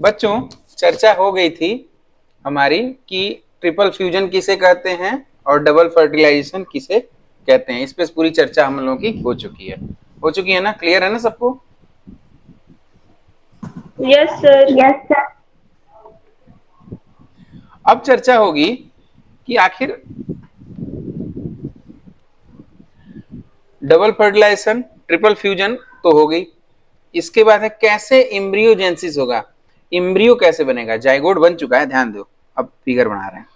बच्चों चर्चा हो गई थी हमारी कि ट्रिपल फ्यूजन किसे कहते हैं और डबल फर्टिलाइजेशन किसे कहते हैं। इस पे पूरी चर्चा हम लोगों की हो चुकी है ना, क्लियर है ना सबको? Yes sir. Yes sir. अब चर्चा होगी कि आखिर डबल फर्टिलाइजेशन ट्रिपल फ्यूजन तो हो गई, इसके बाद है कैसे इम्ब्रियोजेंसिस होगा, इम्ब्रियो कैसे बनेगा। जाइगोट बन चुका है, ध्यान दो, अब फिगर बना रहे हैं।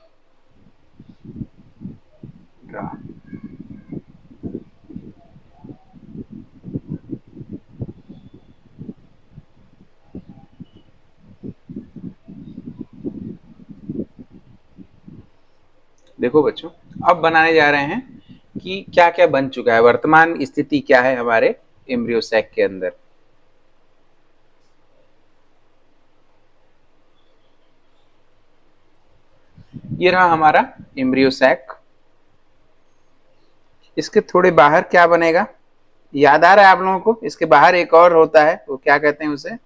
देखो बच्चों, अब बनाने जा रहे हैं कि क्या क्या बन चुका है, वर्तमान स्थिति क्या है हमारे एम्ब्रियो सैक के अंदर। ये रहा हमारा एम्ब्रियो सैक। इसके थोड़े बाहर क्या बनेगा, याद आ रहा है आप लोगों को? इसके बाहर एक और होता है, वो क्या कहते हैं उसे?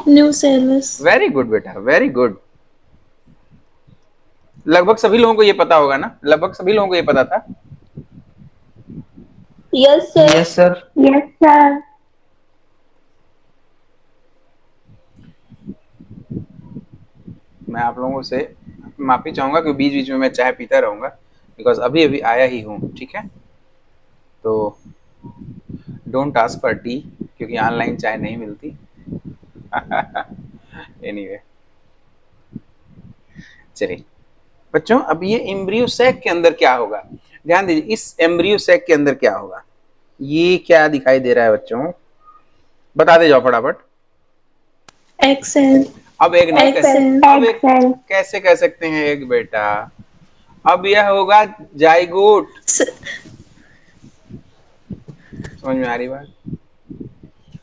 न्यूसेलस। वेरी गुड बेटा, वेरी गुड। लगभग सभी लोगों को ये पता होगा ना, लगभग सभी लोगों को ये पता था। Yes sir. Yes sir. Yes sir. मैं आप लोगों से माफी चाहूंगा कि बीच बीच में मैं चाय पीता रहूंगा, बिकॉज अभी अभी आया ही हूँ, ठीक है? तो डोंट आस्क फॉर टी, क्योंकि ऑनलाइन चाय नहीं मिलती। एनीवे, चलिए बच्चों, अब ये एम्ब्रियो सैक के अंदर क्या होगा, ध्यान दीजिए। इस एम्ब्रियो सैक के अंदर क्या होगा, ये क्या दिखाई दे रहा है बच्चों, बता दे जाओ फटाफट। एक्सेल। अब एक नहीं कैसे, एक्सेल। अब एक कैसे कह सकते हैं एक बेटा, अब यह होगा जाइगोट। समझ में आ रही बात?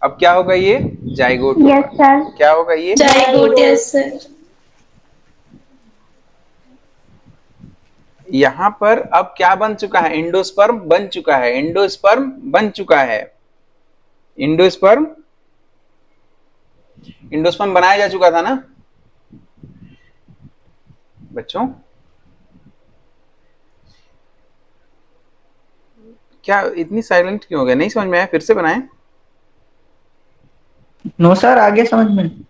अब क्या होगा ये, जाइगोट होगा। Yes sir. क्या होगा ये, जाइगोट। Yes sir. यहाँ पर अब क्या बन चुका है, इंडोस्पर्म बन चुका है, इंडोस्पर्म बन चुका है, इंडोस्पर्म, इंडोस्पर्म बनाया जा चुका था ना बच्चों? क्या इतनी साइलेंट क्यों हो गया, नहीं समझ में आया, फिर से बनाए? नो सर, आगे समझ में।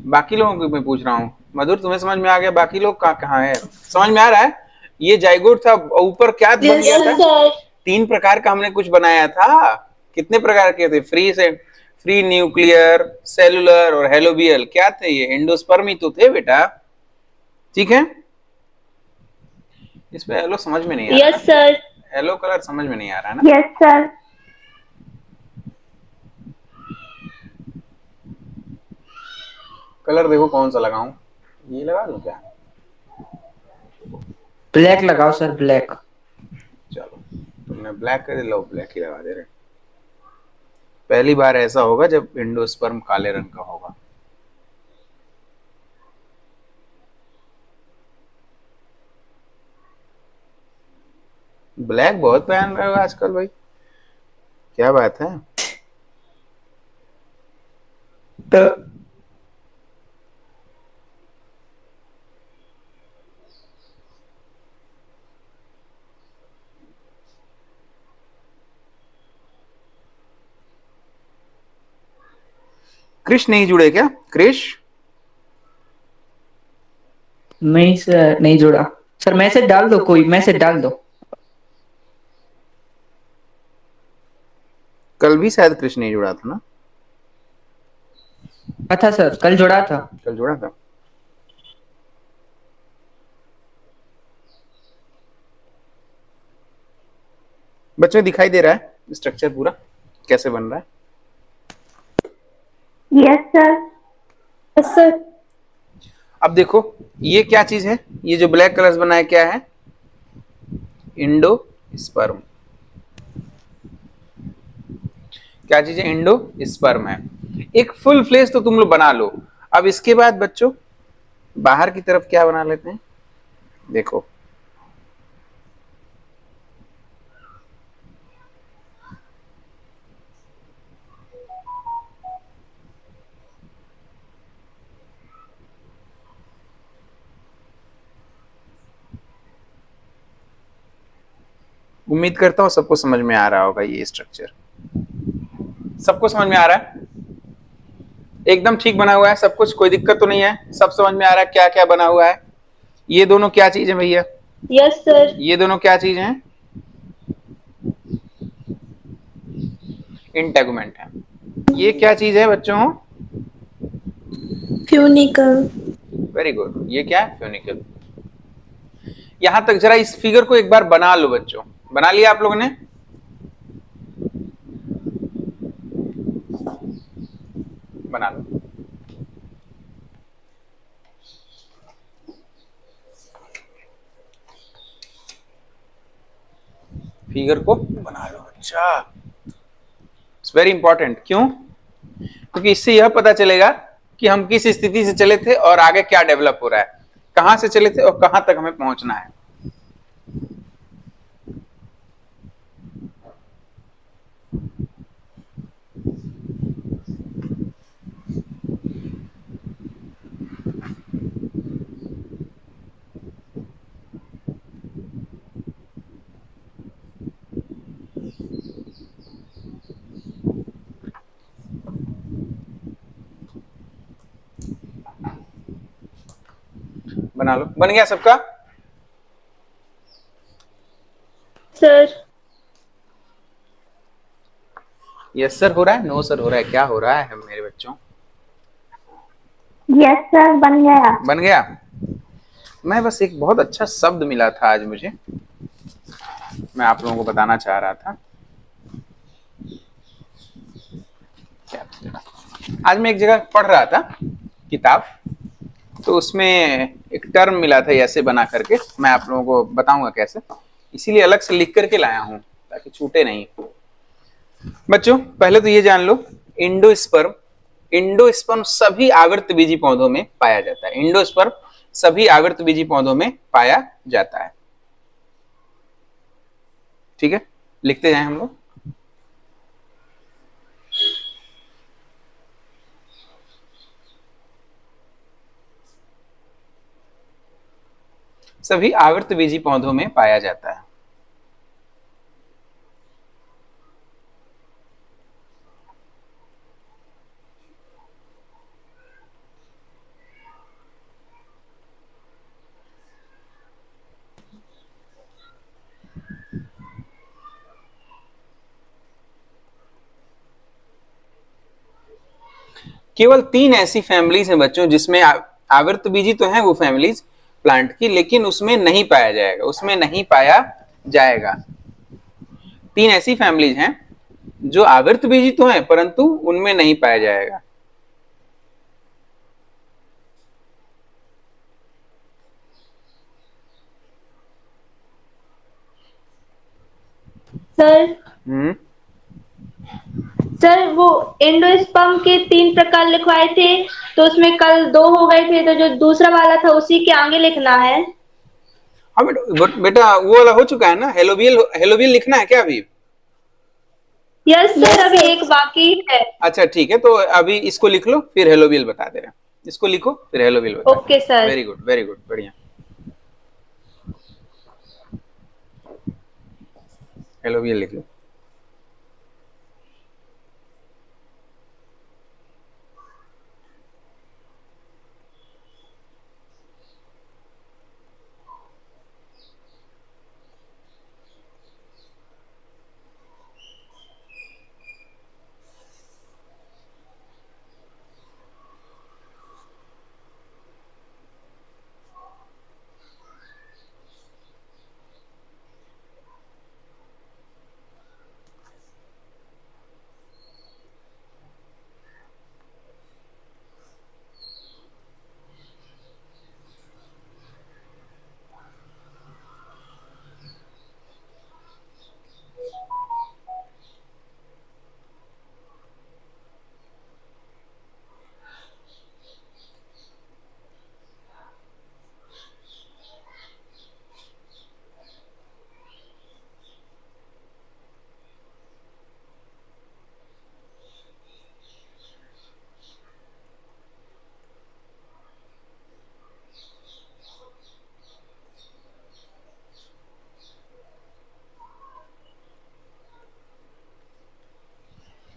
बाकी लोगों को मैं पूछ रहा हूँ, मधुर तुम्हें समझ में आ गया, बाकी लोग कहाँ कहाँ है, समझ में आ रहा है? ये जाइगोट था, ऊपर क्या बन यस गया था? सर। तीन प्रकार का हमने कुछ बनाया था। कितने प्रकार के थे? फ्री से फ्री न्यूक्लियर, सेलुलर और हेलोबियल। क्या थे ये? एंडोस्पर्म ही तो थे बेटा, ठीक है? इस पे हेलो समझ में नहीं आ रहा यस ना, सर। हेलो कलर समझ में नहीं आ रहा है ना? Yes sir. कलर देखो कौन सा लगाऊं, ये लगा दूं क्या? ब्लैक लगाओ सर, ब्लैक। चलो, तुमने ब्लैक कर, लो ब्लैक ही लगा दे रहे। पहली बार ऐसा होगा जब एंडोस्पर्म काले रंग का होगा। ब्लैक बहुत पहन रहे हो आजकल भाई, क्या बात है? तो कृष नहीं जुड़े क्या, कृष? नहीं सर, नहीं जुड़ा। सर मैसेज डाल दो, कोई मैसेज डाल दो। कल भी शायद कृष नहीं जुड़ा था ना? अच्छा सर, कल जुड़ा था। कल जुड़ा था। बच्चों दिखाई दे रहा है स्ट्रक्चर पूरा कैसे बन रहा है? Yes sir. Yes sir. अब देखो ये क्या चीज है, ये जो ब्लैक कलर बना है क्या है? Indo sperm. क्या चीज है? इंडो स्पर्म है। एक फुल फ्लेश तो तुम लोग बना लो। अब इसके बाद बच्चों बाहर की तरफ क्या बना लेते हैं, देखो। उम्मीद करता हूँ सबको समझ में आ रहा होगा ये स्ट्रक्चर। सबको समझ में आ रहा है? एकदम ठीक बना हुआ है सब कुछ, कोई दिक्कत तो नहीं है? सब समझ में आ रहा है क्या क्या बना हुआ है? ये दोनों क्या चीज है भैया? Yes sir. ये दोनों क्या चीज है? इंटेगुमेंट है। ये क्या चीज है बच्चों? फ्यूनिकल। Very good. ये क्या है? फ्यूनिकल। यहां तक जरा इस फिगर को एक बार बना लो बच्चों। बना लिया आप लोगों ने? बना लो। फिगर को बना लो। अच्छा, इट्स वेरी इंपॉर्टेंट। क्यों? क्योंकि इससे यह पता चलेगा कि हम किस स्थिति से चले थे और आगे क्या डेवलप हो रहा है, कहां से चले थे और कहां तक हमें पहुंचना है। बना लो। बन गया सबका? सर। यस सर हो रहा है? नो सर हो रहा है? क्या हो रहा है मेरे बच्चों? यस सर बन गया। बन गया। मैं बस एक बहुत अच्छा शब्द मिला था आज मुझे, मैं आप लोगों को बताना चाह रहा था। आज मैं एक जगह पढ़ रहा था किताब, तो उसमें एक टर्म मिला था ऐसे बना करके, मैं आप लोगों को बताऊंगा कैसे, इसीलिए अलग से लिख करके लाया हूं ताकि छूटे नहीं। बच्चों पहले तो ये जान लो, इंडोस्पर्म, इंडोस्पर्म सभी आवर्तबीजी पौधों में पाया जाता है। इंडोस्पर्म सभी आवर्तबीजी पौधों में पाया जाता है। ठीक है, लिखते जाएं हम लोग। सभी आवर्तबीजी पौधों में पाया जाता है। केवल 3 ऐसी फैमिलीज हैं बच्चों जिसमें आवर्तबीजी तो है वो फैमिलीज प्लांट की, लेकिन उसमें नहीं पाया जाएगा, उसमें नहीं पाया जाएगा। 3 ऐसी फैमिलीज हैं जो आवर्तबीजी तो है परंतु उनमें नहीं पाया जाएगा। सर। हम्म। सर वो एंडोस्पर्म के 3 प्रकार लिखवाए थे, तो उसमें कल 2 हो गए थे, तो जो दूसरा वाला था उसी के आगे लिखना है। हाँ बेटा वो वाला हो चुका है ना, हेलोबियल। हेलोबियल लिखना है क्या अभी? यस सर अभी एक बाकी है। अच्छा ठीक है, तो अभी इसको लिख लो फिर हेलोबियल बता दे रहे हैं। इसको लिखो फिर हेलोबियल बता दे। Okay sir. Very good very good, बढ़िया। हेलोबियल लिख लो।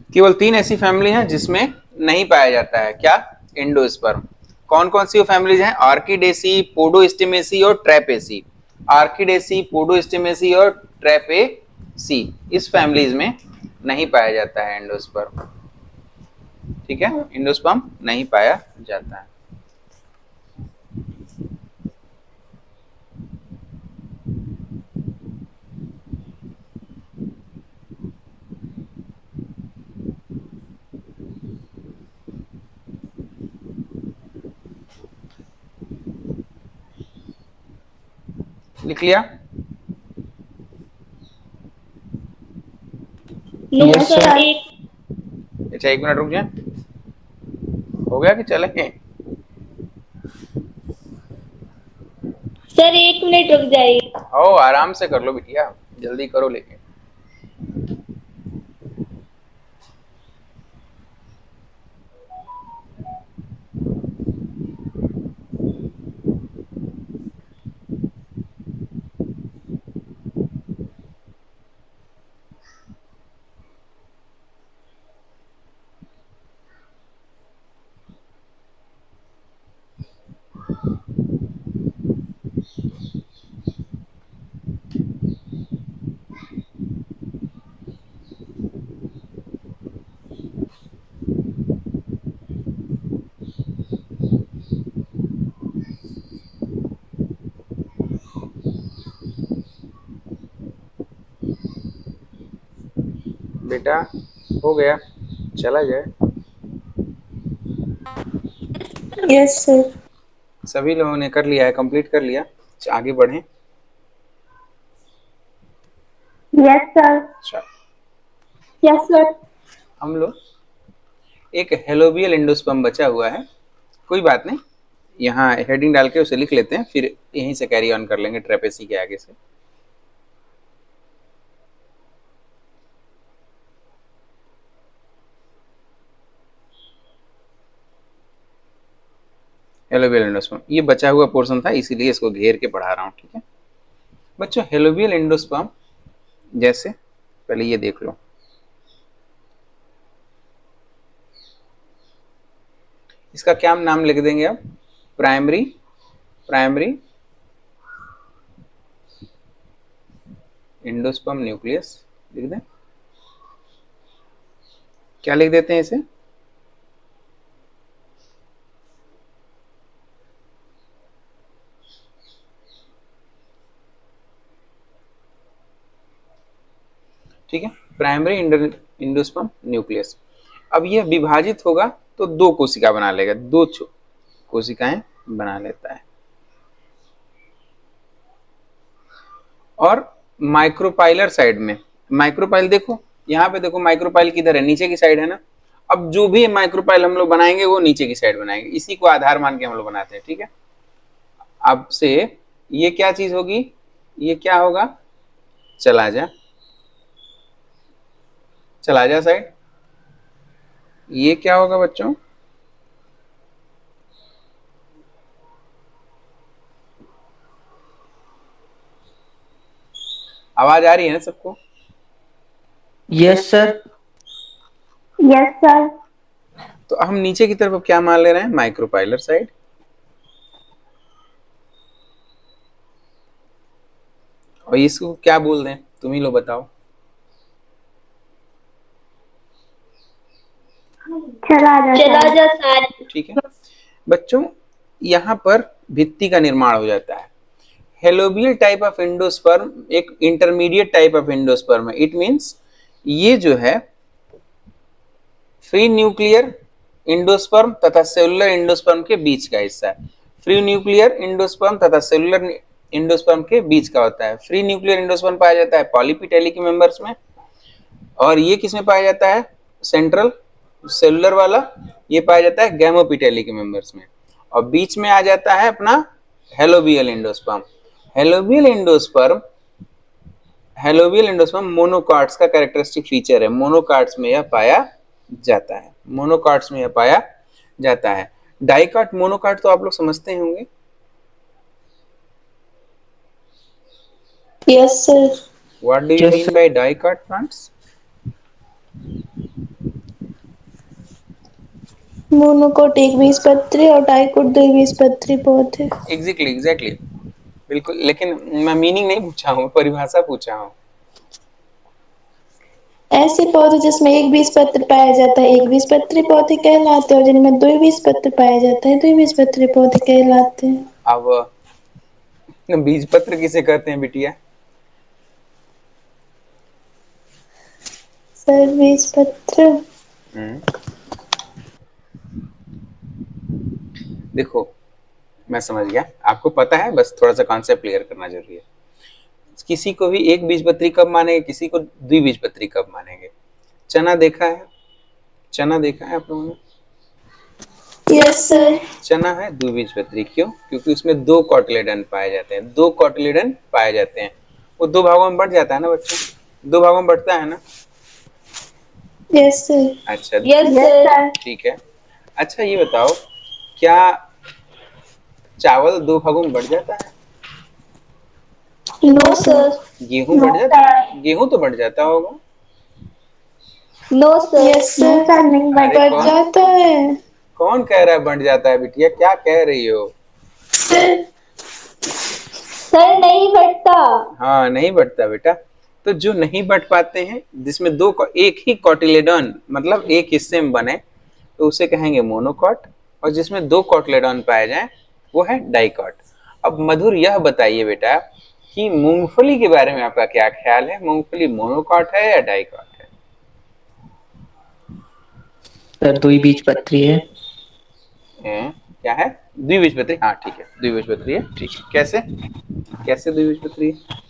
केवल 3 ऐसी फैमिली हैं जिसमें नहीं पाया जाता है क्या, एंडोस्पर्म। कौन कौन सी वो फैमिलीज हैं, आर्किडेसी, पोडोस्टिमेसी और ट्रैपेसी। आर्किडेसी, पोडोस्टिमेसी और ट्रैपेसी, इस फैमिलीज में नहीं पाया जाता है एंडोस्पर्म। ठीक है, एंडोस्पर्म नहीं पाया जाता है। लिख लिया? No yes sir, sir. एक। अच्छा 1 मिनट रुक जाए, हो गया कि चले? सर 1 मिनट रुक जाइए। ओ आराम से कर लो बिटिया, जल्दी करो लेकिन। बेटा हो गया, चला जाए। Yes sir. सभी लोगों ने कर लिया है, कंप्लीट कर लिया, आगे बढ़ें। Yes sir. अच्छा, यस सर। हम लोग एक हेलोबियल एंडोस्पर्म बचा हुआ है, कोई बात नहीं, यहाँ हेडिंग डाल के उसे लिख लेते हैं, फिर यहीं से कैरी ऑन कर लेंगे ट्रेपेसी के आगे से। हेलोबियल एंडोस्पर्म ये बचा हुआ पोर्शन था, इसीलिए इसको घेर के पढ़ा रहा हूँ। ठीक है बच्चों, हेलोबियल एंडोस्पर्म जैसे, पहले ये देख लो, इसका क्या नाम लिख देंगे आप, प्राइमरी, प्राइमरी एंडोस्पर्म न्यूक्लियस लिख दें। क्या लिख देते हैं इसे, ठीक है, प्राइमरी एंडोस्पर्म न्यूक्लियस। अब यह विभाजित होगा तो 2 कोशिका बना लेगा, 2 कोशिकाएं बना लेता है। और माइक्रोपाइलर साइड में, माइक्रोपाइल देखो यहाँ पे, देखो माइक्रोपाइल किधर है, नीचे की साइड है ना। अब जो भी माइक्रोपाइल हम लोग बनाएंगे वो नीचे की साइड बनाएंगे, इसी को आधार मान के हम लोग बनाते हैं। ठीक है, अब से ये क्या चीज होगी, ये क्या होगा, चला जा, चला जा साइड। ये क्या होगा बच्चों, आवाज आ रही है ना सबको? Yes sir. Yes sir. तो हम नीचे की तरफ अब क्या मान ले रहे हैं, माइक्रोपाइलर साइड। और इसको क्या बोल दें, तुम ही लोग बताओ। चला जा साइड। ठीक है बच्चों, यहाँ पर भित्ति का निर्माण हो जाता है। हेलोबियल टाइप ऑफ एंडोस्पर्म एक इंटरमीडिएट टाइप ऑफ एंडोस्पर्म है। इट मींस ये जो है फ्री न्यूक्लियर एंडोस्पर्म तथा सेलुलर एंडोस्पर्म के बीच का हिस्सा है। फ्री न्यूक्लियर एंडोस्पर्म तथा सेलुलर एंडोस्पर्म के बीच का होता है। फ्री न्यूक्लियर एंडोस्पर्म पाया जाता है पॉलीपिटेली के मेंबर्स में, और ये किसमें पाया जाता है, सेंट्रल सेलुलर वाला, ये पाया जाता है गैमोपिटेली के मेंबर्स में। और बीच में आ जाता है अपना helobial endosperm. Helobial endosperm, helobial endosperm monocots का कैरेक्टरिस्टिक फीचर है, मोनोकॉट्स में यह पाया जाता है, मोनोकॉट्स में यह पाया जाता है। डाइकॉट मोनोकॉट तो आप लोग समझते ही होंगे। Yes sir. What do you yes mean by dicot plants? Monocot एक बीजपत्री और डाइकोट द्विबीजपत्री पौधे। एग्जैक्टली बिल्कुल, लेकिन मैं मीनिंग नहीं पूछा हूँ, परिभाषा पूछा हूँ। ऐसे पौधे जिसमें एक बीजपत्र पाया जाता है एक बीजपत्री पौधे कहलाते हैं, और जिनमें द्विबीजपत्र पाया जाता है द्विबीजपत्री पौधे कहलाते हैं। अब बीजपत्र किसे कहते हैं बिटिया? सर बीजपत्र, हम्म, देखो मैं समझ गया, आपको पता है, बस थोड़ा सा कॉन्सेप्ट क्लियर करना जरूरी है। किसी को भी एक बीजपत्री कब मानेंगे, किसी को द्विबीजपत्री कब मानेंगे? चना देखा है, चना देखा है आप लोगों ने? Yes sir. चना है द्विबीजपत्री, क्यों? क्योंकि उसमें दो कॉटिलेडन पाए जाते हैं, दो कॉटिलेडन पाए जाते हैं। वो दो भागों में बढ़ जाता है ना बच्चों, दो भागों में बढ़ता है ना? Yes sir. अच्छा, यस सर। ठीक है। अच्छा ये बताओ, क्या चावल दो भागों में बढ़ जाता है? No sir. गेहूं बढ़ जाता है? गेहूं तो बढ़ जाता होगा। No sir. Yes sir. नहीं अरे बढ़ जाता है। कौन कह रहा है बढ़ जाता है बिटिया, क्या कह रही हो? सर, सर नहीं बढ़ता। हाँ नहीं बढ़ता बेटा। तो जो नहीं बढ़ पाते हैं, जिसमें एक ही कॉटिलेडॉन मतलब एक हिस्से में बने, तो उसे कहेंगे मोनोकॉट। और जिसमें दो कॉटिलेडॉन पाए जाएं वो है डाइकॉट। अब मधुर यह बताइए बेटा कि मूंगफली के बारे में आपका क्या ख्याल है, मूंगफली मोनोकॉट है या डाइकॉट है? सर द्विबीजपत्री है। क्या है? द्विबीजपत्री, हाँ ठीक है, द्विबीजपत्री है, ठीक है। कैसे कैसे द्विबीजपत्री है?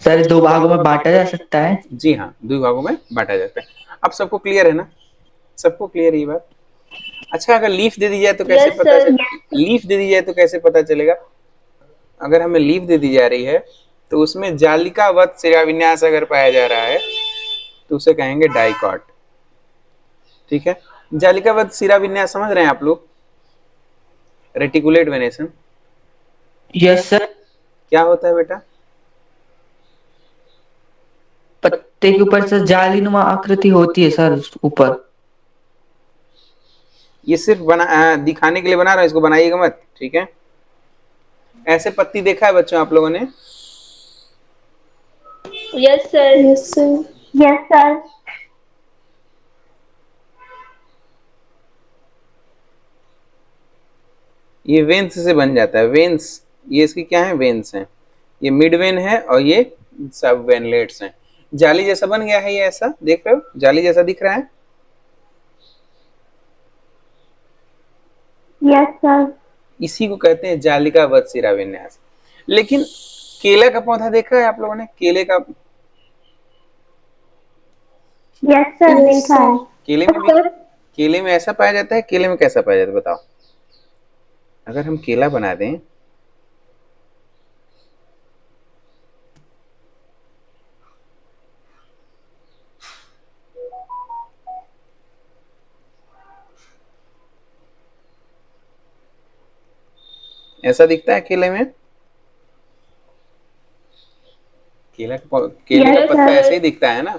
सर दो भागों में बांटा जा सकता है। जी हाँ, दो भागों में बांटा जाता है। अब सबको क्लियर है ना? सबको क्लियर है ये बात? अच्छा, अगर लीफ दे दी जाए तो कैसे Yes, पता sir. लीफ दे दी जाए तो कैसे पता चलेगा? अगर हमें लीफ दे दी जा रही है तो उसमें जालिकावत शिराविन्यास अगर पाया जा रहा है तो उसे कहेंगे डाइकॉट। ठीक है, जालिकावत शिराविन्यास समझ रहे हैं आप लोग? Reticulate venation yes sir. क्या होता है बेटा? पत्ते के ऊपर से जालीनुमा आकृति होती है सर ऊपर। ये सिर्फ दिखाने के लिए बना रहा हूं, इसको बनाइएगा मत, ठीक है? ऐसे पत्ती देखा है बच्चों आप लोगों ने? Yes, sir. Yes, sir. Yes sir. ये वेन्स से बन जाता है, वेन्स। ये इसकी क्या है? वेन्स हैं। ये मिड वेन है और ये सब वेनलेट्स हैं। जाली जैसा बन गया है ये, ऐसा देख रहे हो, जाली जैसा दिख रहा है। Yes sir. इसी को कहते हैं जालिकावत शिराविन्यास। लेकिन केला का पौधा देखा है आप लोगों ने? केले का, यस सर Yes, देखा है। sir. केले में ऐसा पाया जाता है, केले में कैसा पाया जाता है बताओ? अगर हम केला बना दें, ऐसा दिखता है केले में? केले का Yes, पत्ता sir. ऐसे ही दिखता है ना?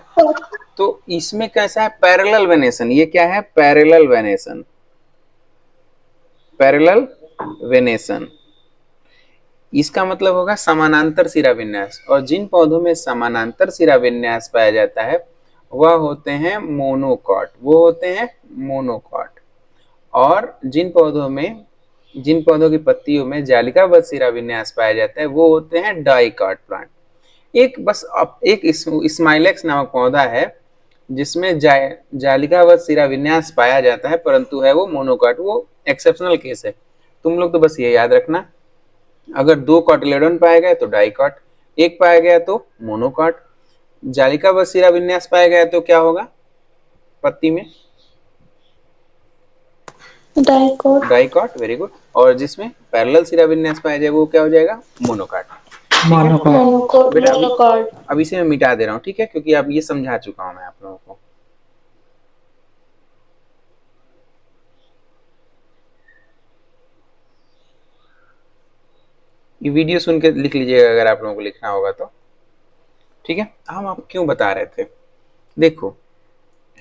तो इसमें कैसा है? Parallel venation. ये क्या है? Parallel venation. पैरेलल वेनेसन, इसका मतलब होगा समानांतर शिराविन्यास। और जिन पौधों में समानांतर शिराविन्यास पाया जाता है वह होते हैं मोनोकॉट, वो होते हैं मोनोकॉट। और जिन पौधों की पत्तियों में जालिकाबद्ध शिराविन्यास पाया जाता है वो होते हैं डाइकॉट प्लांट। एक स्माइलेक्स नामक पौधा है जिसमें जालिकावत शिराविन्यास पाया जाता है, परंतु है वो मोनोकॉट, वो एक्सेप्शनल केस है। तुम लोग तो बस ये याद रखना, अगर दो कॉटिलेडोन पाए गए तो डाइकॉट, एक पाया गया तो मोनोकॉट। जालिकावत शिराविन्यास पाया गया तो क्या होगा पत्ती में? डाइकोट। Dicot, very good. और जिसमें पैरेलल शिराविन्यास पाया जाए वो क्या हो जाएगा? मोनोकॉट। ठीक है मोनोकोट। बेटा, मोनोकोट। अब इसे मैं मिटा दे रहा हूँ, ठीक है, क्योंकि अब ये समझा चुका हूं मैं आप लोगों को। ये वीडियो सुन के लिख लीजिएगा अगर आप लोगों को लिखना होगा तो, ठीक है? हम आप क्यों बता रहे थे, देखो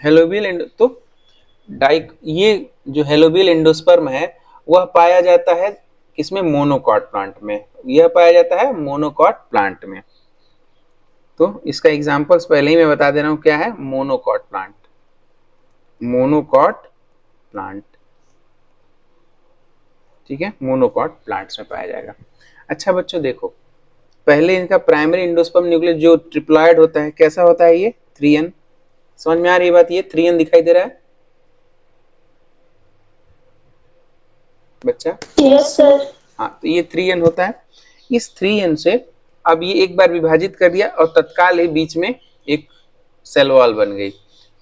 हेलोबियल एंड, तो डाई, ये जो हेलोबियल एंडोस्पर्म है वह पाया जाता है किसमें? मोनोकॉट प्लांट में। यह पाया जाता है मोनोकॉट प्लांट में। तो इसका एग्जांपल्स पहले ही मैं बता दे रहा हूं, क्या है? मोनोकॉट प्लांट, मोनोकॉट प्लांट, ठीक है, मोनोकॉट प्लांट्स में पाया जाएगा। अच्छा बच्चों देखो, पहले इनका प्राइमरी एंडोस्पर्म न्यूक्लियस जो ट्रिप्लॉइड होता है, कैसा होता है ये? 3n। समझ में आ रही बात? ये 3n दिखाई दे रहा है बच्चा? Yes sir. हाँ, तो ये 3n होता है। इस 3n से अब ये एक बार विभाजित कर दिया और तत्काल ही बीच में एक सेल वॉल बन गई।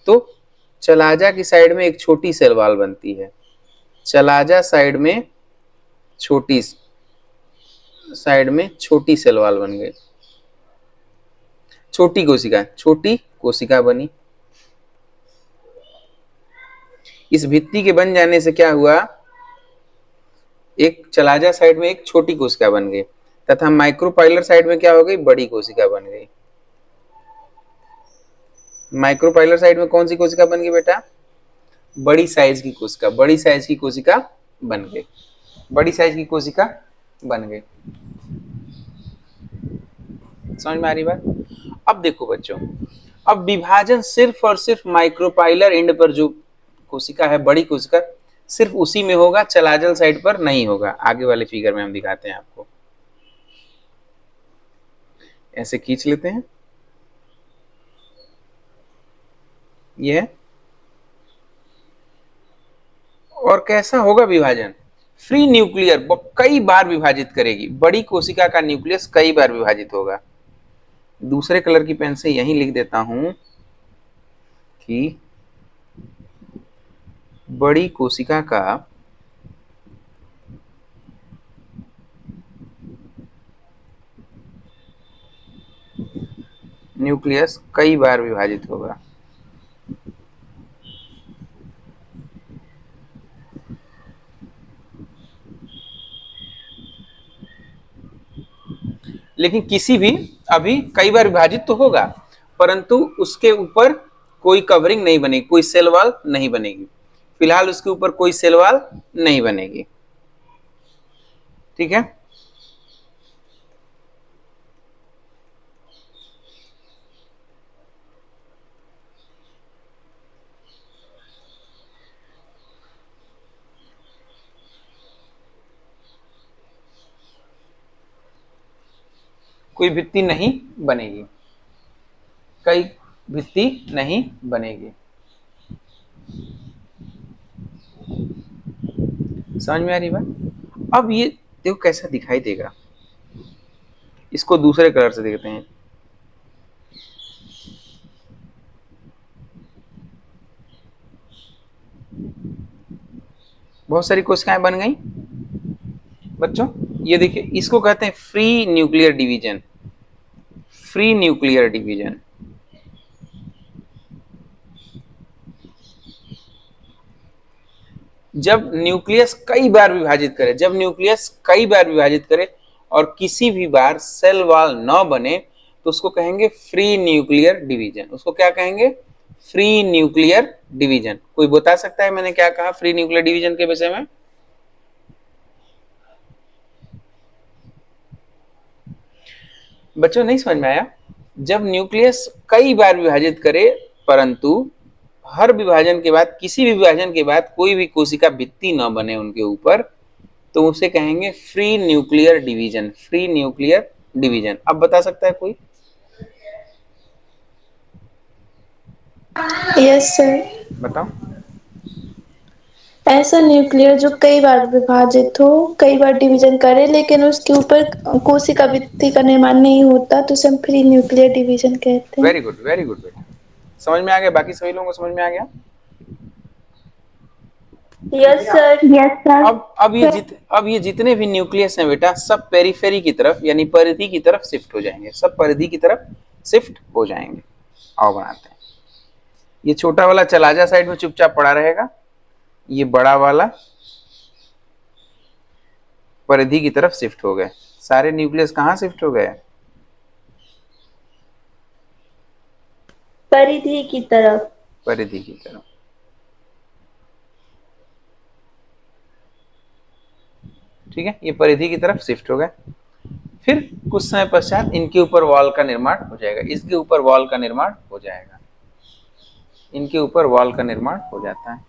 तो चलाजा की साइड में एक छोटी सेल वॉल बनती है, चलाजा साइड में छोटी सेल वॉल बन गई, छोटी कोशिका बनी। इस भित्ति के बन जाने से क्या हुआ? एक चलाजा साइड में एक छोटी कोशिका बन गई, तथा माइक्रोपाइलर साइड में क्या हो गई? बड़ी कोशिका बन गई। माइक्रोपाइलर साइड में कौन सी कोशिका बन गई बेटा? बड़ी साइज की कोशिका, बड़ी साइज की कोशिका बन गई, बड़ी साइज की कोशिका बन गई। समझ में आ रही बात? अब देखो बच्चों, अब विभाजन सिर्फ और सिर्फ माइक्रोपाइलर एंड पर जो कोशिका है, बड़ी कोशिका, सिर्फ उसी में होगा, चलाजल साइड पर नहीं होगा। आगे वाले फिगर में हम दिखाते हैं आपको। ऐसे खींच लेते हैं, ये है। और कैसा होगा विभाजन? फ्री न्यूक्लियर, कई बार विभाजित करेगी, बड़ी कोशिका का न्यूक्लियस कई बार विभाजित होगा। दूसरे कलर की पेन से यही लिख देता हूं कि बड़ी कोशिका का न्यूक्लियस कई बार विभाजित होगा। लेकिन किसी भी, अभी कई बार विभाजित तो होगा, परंतु उसके ऊपर कोई कवरिंग नहीं बनेगी, कोई सेल वॉल नहीं बनेगी। फिलहाल उसके ऊपर कोई सेल वॉल नहीं बनेगी, ठीक है। कोई भित्ति नहीं बनेगी, कई भित्ति नहीं बनेगी। समझ में आ रही बात? अब ये देखो कैसा दिखाई देगा, इसको दूसरे कलर से देखते हैं। बहुत सारी कोशिकाएं बन गई बच्चों। ये देखिए, इसको कहते हैं free nuclear division, free nuclear division. जब न्यूक्लियस कई बार विभाजित करे, जब न्यूक्लियस कई बार विभाजित करे और किसी भी बार सेल वॉल न बने, तो उसको कहेंगे फ्री न्यूक्लियर डिवीजन। उसको क्या कहेंगे? Free nuclear division. कोई बता सकता है मैंने क्या कहा फ्री न्यूक्लियर डिवीजन के विषय में? बच्चों नहीं समझ में आया? जब न्यूक्लियस कई बार विभाजित करे, परंतु हर विभाजन के बाद, किसी भी विभाजन के बाद कोई भी कोशिका भित्ति न बने उनके ऊपर, तो उसे कहेंगे free nuclear division, free nuclear division. अब बता सकता है कोई? Yes sir. बताओ। ऐसा न्यूक्लियर जो कई बार विभाजित हो, कई बार डिवीजन करे, लेकिन उसके ऊपर कोशिका भित्ति का निर्माण नहीं होता, तो उसे हम फ्री न्यूक्लियर डिवीजन कहते हैं। वेरी गुड बेटा, समझ में आ गया? बाकी सभी लोगों को समझ में आ गया? Yes sir. Yes sir. अब ये जितने भी न्यूक्लियस हैं बेटा, सब पेरिफेरी की तरफ यानी परिधि की तरफ शिफ्ट हो जाएंगे, सब परिधि की तरफ शिफ्ट हो जाएंगे। आओ बनाते हैं। ये छोटा वाला चलाजा साइड में चुपचाप पड़ा रहेगा, ये बड़ा वाला परिधि की तरफ शिफ्ट हो गए। सारे न्यूक्लियस कहाँ शिफ्ट हो गए? परिधि की तरफ। परिधि की तरफ। ठीक है, ये परिधि की तरफ शिफ्ट हो गए। फिर कुछ समय पश्चात इनके ऊपर वॉल का निर्माण हो जाएगा, इसके ऊपर वॉल का निर्माण हो जाएगा, इनके ऊपर वॉल का निर्माण हो जाता है।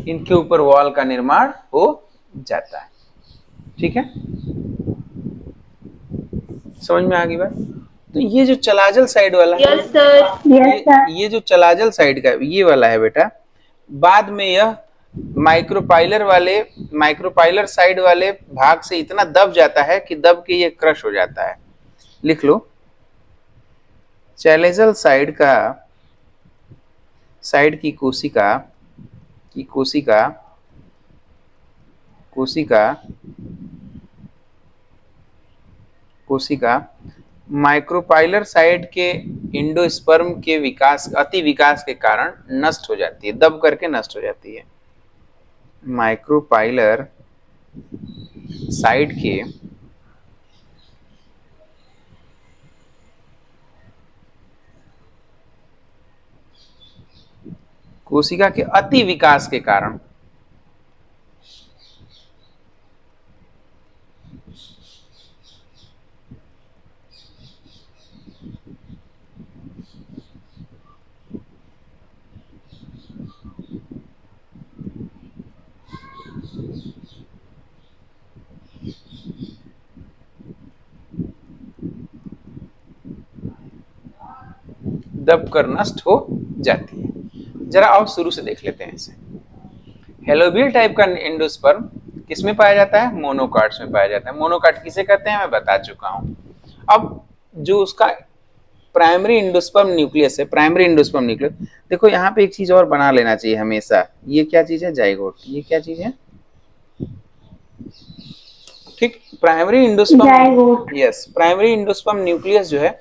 इनके ऊपर वॉल का निर्माण हो जाता है। ठीक है, समझ में आ गई बात? तो ये जो चलाजल साइड वाला है, यस सर। ये जो चलाजल साइड का ये वाला है बेटा, बाद में यह माइक्रोपाइलर साइड वाले भाग से इतना दब जाता है कि दब के ये क्रश हो जाता है। लिख लो, चैलेजल साइड की कोशिका माइक्रोपाइलर साइड के इंडोस्पर्म के अति विकास के कारण नष्ट हो जाती है, दब करके नष्ट हो जाती है। माइक्रोपाइलर साइड के कोशिका के अति विकास के कारण दबकर नष्ट हो जाती है। जरा आओ शुरू से देख लेते हैं इसे। हेलोबियल टाइप का एंडोस्पर्म किसमें पाया जाता है? मोनोकाट्स में पाया जाता है। मोनोकाट किसे कहते हैं मैं बता चुका हूं। अब जो उसका प्राइमरी एंडोस्पर्म न्यूक्लियस है, प्राइमरी एंडोस्पर्म न्यूक्लियस, देखो यहाँ पे एक चीज और बना लेना चाहिए हमेशा। ये क्या चीज है? जाइगोट। ये क्या चीज है? ठीक, primary endosperm, yes, primary endosperm nucleus जो है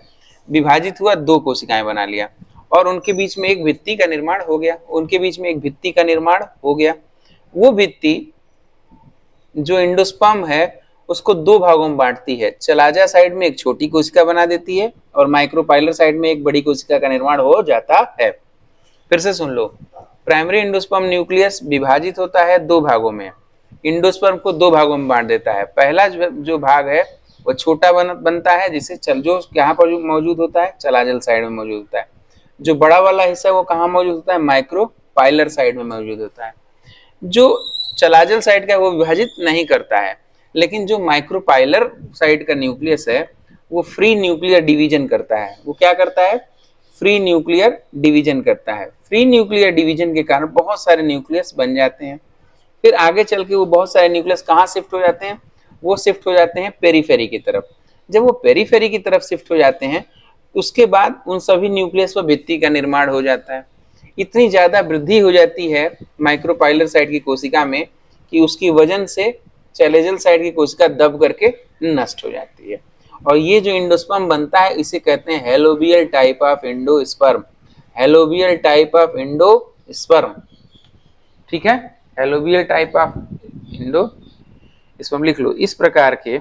विभाजित हुआ, दो कोशिकाएं बना लिया और उनके बीच में एक भित्ति का निर्माण हो गया, वो भित्ति जो एंडोस्पर्म है उसको दो भागों में बांटती है। चलाजा साइड में एक छोटी कोशिका बना देती है और माइक्रोपाइलर साइड में एक बड़ी कोशिका का निर्माण हो जाता है। फिर से सुन लो, प्राइमरी एंडोस्पर्म न्यूक्लियस विभाजित होता है दो भागों में, एंडोस्पर्म को दो भागों में बांट देता है। पहला जो भाग है वो छोटा बनता है, जिसे जो यहाँ पर मौजूद होता है चलाजल साइड में मौजूद होता है। जो बड़ा वाला हिस्सा है वो कहाँ मौजूद होता है? माइक्रोपाइलर साइड में मौजूद होता है। जो चलाजल साइड का है वो विभाजित नहीं करता है, लेकिन जो माइक्रोपाइलर साइड का न्यूक्लियस है वो फ्री न्यूक्लियर डिवीजन करता है। वो क्या करता है? फ्री न्यूक्लियर डिवीजन करता है। फ्री न्यूक्लियर डिवीजन के कारण बहुत सारे न्यूक्लियस बन जाते हैं। फिर आगे चल के वो बहुत सारे न्यूक्लियस कहाँ शिफ्ट हो जाते हैं? वो शिफ्ट हो जाते हैं पेरीफेरी की तरफ। जब वो पेरीफेरी की तरफ शिफ्ट हो जाते हैं उसके बाद उन सभी न्यूक्लियस पर भित्ति का निर्माण हो जाता है। इतनी ज्यादा वृद्धि हो जाती है माइक्रोपाइलर साइड की कोशिका में कि उसकी वजन से चैलेजल साइड की कोशिका दब करके नष्ट हो जाती है। और ये जो एंडोस्पर्म बनता है इसे कहते हैं helobial type of endosperm. Helobial type of endosperm, ठीक है, हेलोबियल टाइप ऑफ एंडोस्पर्म लिख लो। इस प्रकार के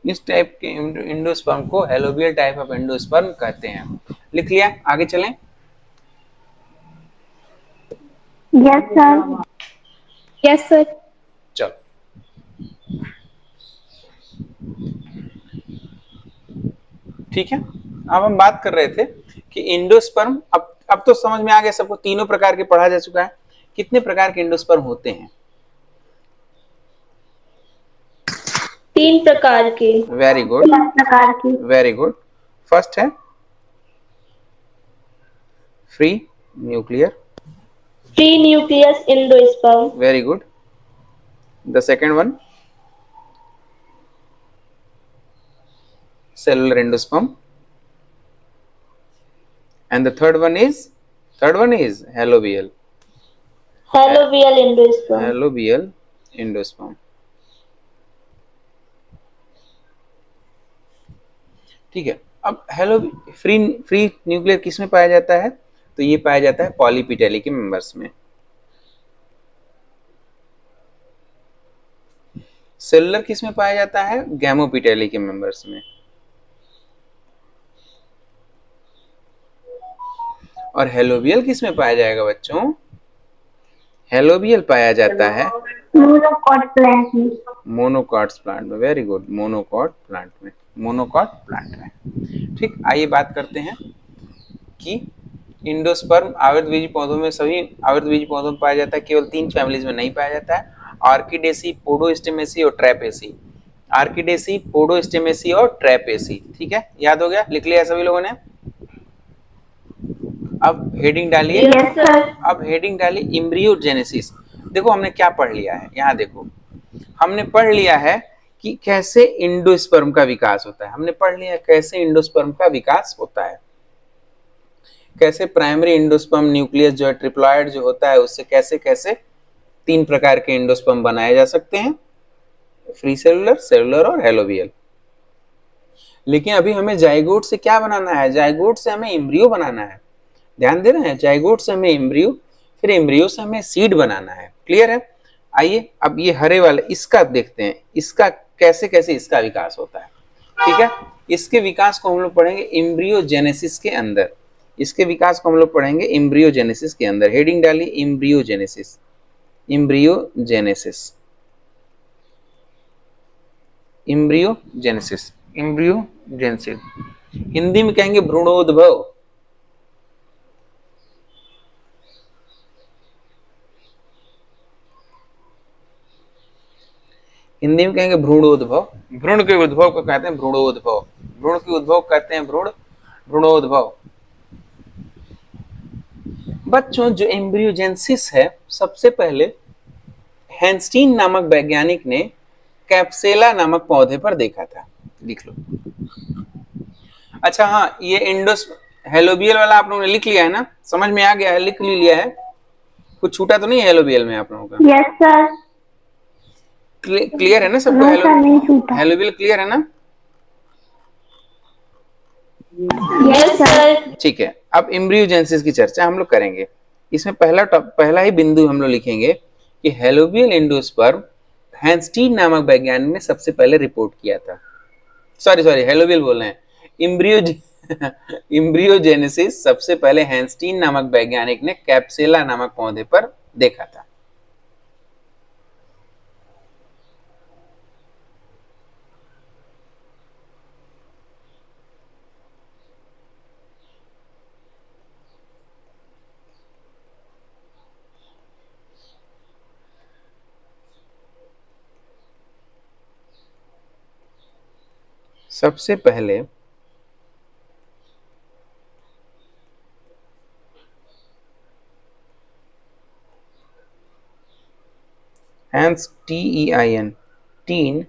इस टाइप के एंडोस्पर्म को हेलोबियल टाइप ऑफ एंडोस्पर्म कहते हैं। लिख लिया? आगे चलें। Yes sir. Yes sir. चलो, ठीक है। अब हम बात कर रहे थे कि एंडोस्पर्म, अब तो समझ में आ गया सबको, तीनों प्रकार के पढ़ा जा चुका है। कितने प्रकार के एंडोस्पर्म होते हैं? 3 प्रकार के। वेरी गुड, 3 प्रकार के। Very good. फर्स्ट है free nuclear free nucleus endosperm. Very good. The second one cellular endosperm, and the third one is halobial. Halovial endosperm. Halobial endosperm. ठीक है। अब हेलो फ्री फ्री न्यूक्लियर किस में पाया जाता है? तो ये पाया जाता है पॉलीपिटेली के मेंबर्स में। सेलुलर किस में पाया जाता है? गैमोपिटेली के मेंबर्स में। और हेलोबियल किस में पाया जाएगा बच्चों? हेलोबियल पाया जाता है Monocot plant में. मोनोकॉट्स प्लांट में। वेरी गुड, मोनोकॉट प्लांट में, मोनोकॉट प्लांट में। ठीक, आइए बात करते हैं कि इंडोस्पर्म आवृतबीजी पौधों में, सभी आवृतबीजी पौधों में पाया जाता है, केवल 3 फैमिलीज में नहीं पाया जाता है, ऑर्किडेसी, पोडोस्टेमेसी और ट्रैपेसी। ऑर्किडेसी, पोडोस्टेमेसी और ट्रैपेसी। ठीक है, याद हो गया, लिख लिया सभी लोगों ने? अब हेडिंग डालिए। Yes sir. अब हेडिंग डालिए एम्ब्रियोजेनेसिस। देखो हमने क्या पढ़ लिया है, यहाँ देखो हमने पढ़ लिया है कि कैसे इंडोस्पर्म का विकास होता है। हमने पढ़ लिया कैसे इंडोस्पर्म का विकास होता है, कैसे प्राइमरी इंडोस्पर्म न्यूक्लियस जो है ट्रिप्लॉइड जो होता है उससे कैसे कैसे 3 प्रकार के इंडोस्पर्म बनाए जा सकते हैं, फ्री सेलुलर, सेलुलर और हेलोबियल। लेकिन अभी हमें जाइगोट से क्या बनाना है? जाइगोट से हमें एम्ब्रियो बनाना है। ध्यान दे रहे हैं? जाइगोट से हमें एम्ब्रियो, फिर एम्ब्रियो से हमें सीड बनाना है। क्लियर है? आइए अब ये हरे वाले इसका देखते हैं, इसका कैसे कैसे इसका विकास होता है। ठीक है, इसके विकास को हम लोग पढ़ेंगे एम्ब्रियोजेनेसिस के अंदर। इसके विकास को हम लोग पढ़ेंगे एम्ब्रियोजेनेसिस के अंदर। हेडिंग डालिए embryogenesis. Embryogenesis, embryogenesis, embryogenesis. Hindi में कहेंगे भ्रूणोद्भव। हिंदी में कहेंगे भ्रूणोद्भव। भ्रूण के उद्भव को कहते हैं भ्रूणोद्भव। भ्रूण के उद्भव कहते हैं भ्रूणोद्भव। बच्चों जो एम्ब्रियोजेनेसिस है, सबसे पहले हैंस्टीन नामक वैज्ञानिक ने कैप्सेला नामक पौधे पर देखा था। लिख लो। अच्छा हाँ, ये इंडोस हेलोबियल वाला आप लोगों ने लिख लिया है ना? समझ में आ गया है? लिख लिया है? कुछ छूटा तो नहीं है हेलोबियल में आप लोगों का? Yes sir. क्लियर है ना सबको? No sir, नहीं छूटा. हेलोबियल क्लियर है ना? Yes sir. ठीक है, अब एम्ब्रियोजेनेसिस की चर्चा हम लोग करेंगे। इसमें पहला ही बिंदु हम लोग लिखेंगे कि हेलोबियल एंडोस्पर्म हैंस्टीन नामक वैज्ञानिक ने सबसे पहले रिपोर्ट किया था। सॉरी हेलोबियल बोल रहे हैं, इम्ब्रियो इम्ब्रियोजेनेसिस सबसे पहले हैंस्टीन नामक वैज्ञानिक ने कैप्सेला नामक पौधे पर देखा था। सबसे पहले हैंस TEIN टीन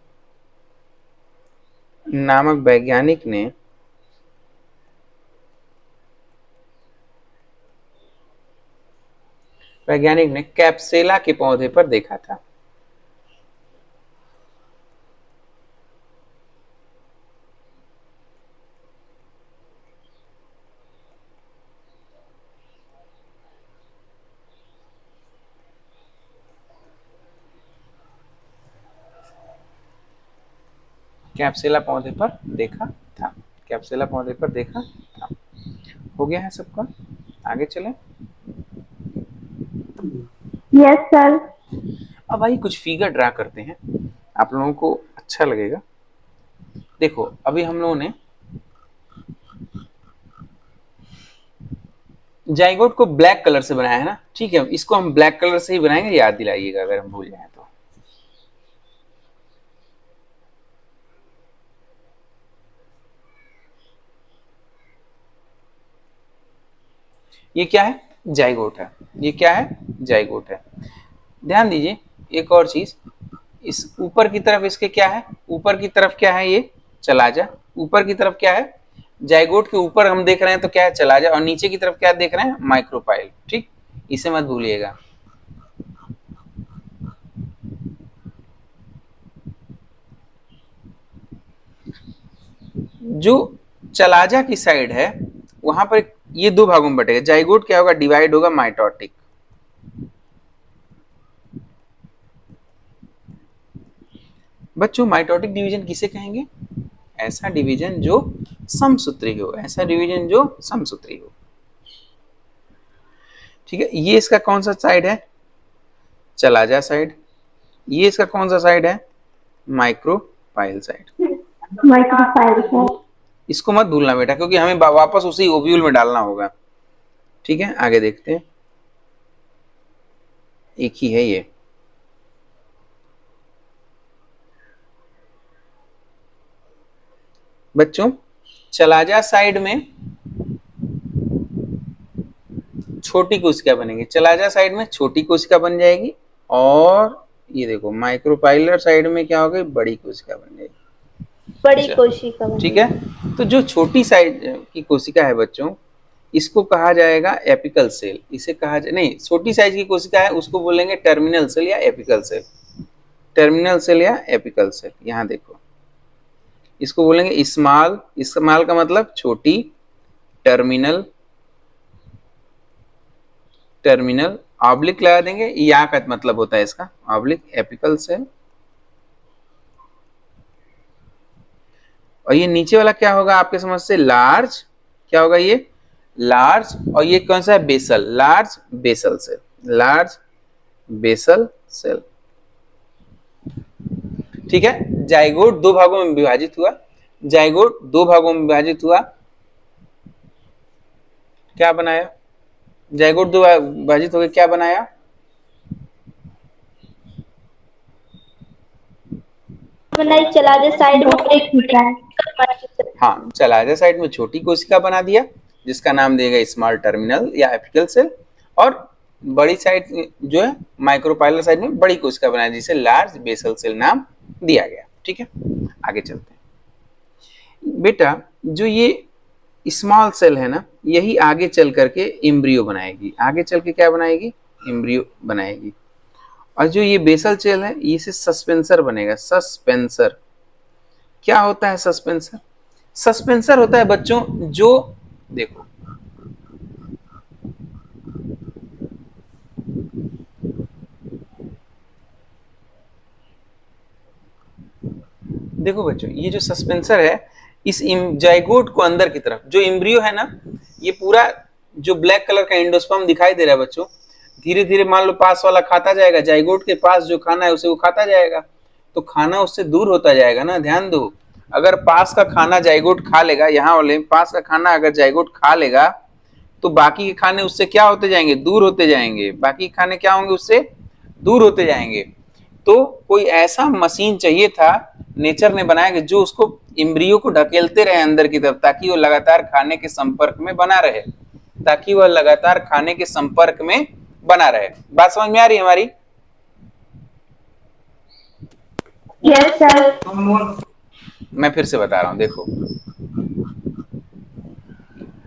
नामक वैज्ञानिक ने कैप्सेला के पौधे पर देखा था। कैप्सेला पौधे पर देखा था। कैप्सेला पौधे पर देखा था। हो गया है सबका? आगे चलें। Yes sir. अब आइए कुछ फिगर ड्रा करते हैं, आप लोगों को अच्छा लगेगा। देखो अभी हम लोगों ने जाइगोट को ब्लैक कलर से बनाया है ना? ठीक है, इसको हम ब्लैक कलर से ही बनाएंगे, याद दिलाइएगा अगर हम भूल जाए तो। ये क्या है? जाइगोट है। ये क्या है? जाइगोट है। ध्यान दीजिए एक और चीज, इस ऊपर की तरफ इसके क्या है, ऊपर की तरफ क्या है, ये चला जा, ऊपर की तरफ क्या है, जाइगोट के ऊपर हम देख रहे हैं तो क्या है, चला जा, और नीचे की तरफ क्या देख रहे हैं, माइक्रोपाइल। ठीक, इसे मत भूलिएगा। जो चलाजा की साइड है वहां पर ये दो भागों में बटेगा, जाइगोट क्या होगा, डिवाइड होगा माइटोटिक। बच्चों माइटोटिक डिवीजन किसे कहेंगे, ऐसा डिवीजन जो समसूत्री हो, ऐसा डिवीजन जो समसूत्री हो। ठीक है, ये इसका कौन सा साइड है, चलाजा साइड। ये इसका कौन सा साइड है, माइक्रोपाइल साइड। माइक्रोफाइल। इसको मत भूलना बेटा, क्योंकि हमें वापस उसी ओव्यूल में डालना होगा। ठीक है, आगे देखते हैं, एक ही है ये। बच्चों चलाजा साइड में छोटी कोशिका बनेगी, चलाजा साइड में छोटी कोशिका बन जाएगी, और ये देखो माइक्रोपाइलर साइड में क्या होगी, बड़ी कोशिका बन जाएगी, बड़ी कोशिका बनेगी। ठीक है। तो जो छोटी साइज की कोशिका है बच्चों, इसको कहा जाएगा एपिकल सेल। इसे कहा नहीं, छोटी साइज की कोशिका है उसको बोलेंगे टर्मिनल सेल या एपिकल सेल। टर्मिनल सेल या एपिकल सेल, यहां देखो, इसको बोलेंगे स्मॉल, स्मॉल का मतलब छोटी, टर्मिनल, टर्मिनल ऑब्लिक लगा देंगे, या का मतलब होता है इसका ऑब्लिक, एपिकल सेल। और ये नीचे वाला क्या होगा आपके समझ से, लार्ज, क्या होगा ये, लार्ज, और ये कौन सा है, basal, large basal cell, large basal cell. ठीक है, जाइगोट दो भागों में विभाजित हुआ, जाइगोट दो भागों में विभाजित हुआ, क्या बनाया, जाइगोट दो विभाजित हो गए, क्या बनाया, बनाई चलाजा साइड में एक हाँ, चलाजा साइड में छोटी कोशिका बना दिया जिसका नाम देगा स्मॉल टर्मिनल या एपिकल सेल, और बड़ी साइड जो है माइक्रोपाइलर साइड में बड़ी कोशिका बनाया जिसे लार्ज बेसल सेल नाम दिया गया। ठीक है, आगे चलते हैं बेटा। जो ये स्मॉल सेल है ना, यही आगे चल करके एम्ब्रियो बनाएगी, आगे चल के क्या बनाएगी, एम्ब्रियो बनाएगी। और जो ये बेसल सेल है इसे सस्पेंसर बनेगा, सस्पेंसर। क्या होता है सस्पेंसर, सस्पेंसर होता है बच्चों जो, देखो देखो बच्चों, ये जो सस्पेंसर है इस जाइगोट को अंदर की तरफ, जो एम्ब्रियो है ना, ये पूरा जो ब्लैक कलर का एंडोस्पर्म दिखाई दे रहा है बच्चों, धीरे धीरे मान लो पास वाला खाता जाएगा, जाइगोट के पास जो खाना है उसे वो खाता जाएगा, तो खाना उससे दूर होता जाएगा ना। ध्यान दो, अगर पास का खाना जाइगोट खा लेगा, यहाँ वाले पास का खाना अगर जाइगोट खा लेगा तो बाकी के खाने उससे क्या होते जाएंगे, दूर होते जाएंगे, बाकी खाने क्या होंगे, उससे दूर होते जाएंगे। तो कोई ऐसा मशीन चाहिए था, नेचर ने बनाया कि जो उसको एम्ब्रियो को ढकेलते रहे अंदर की तरफ, ताकि वो लगातार खाने के संपर्क में बना रहे, ताकि वह लगातार खाने के संपर्क में बना रहे। बात समझ में आ रही है हमारी? Yes sir. मैं फिर से बता रहा हूं, देखो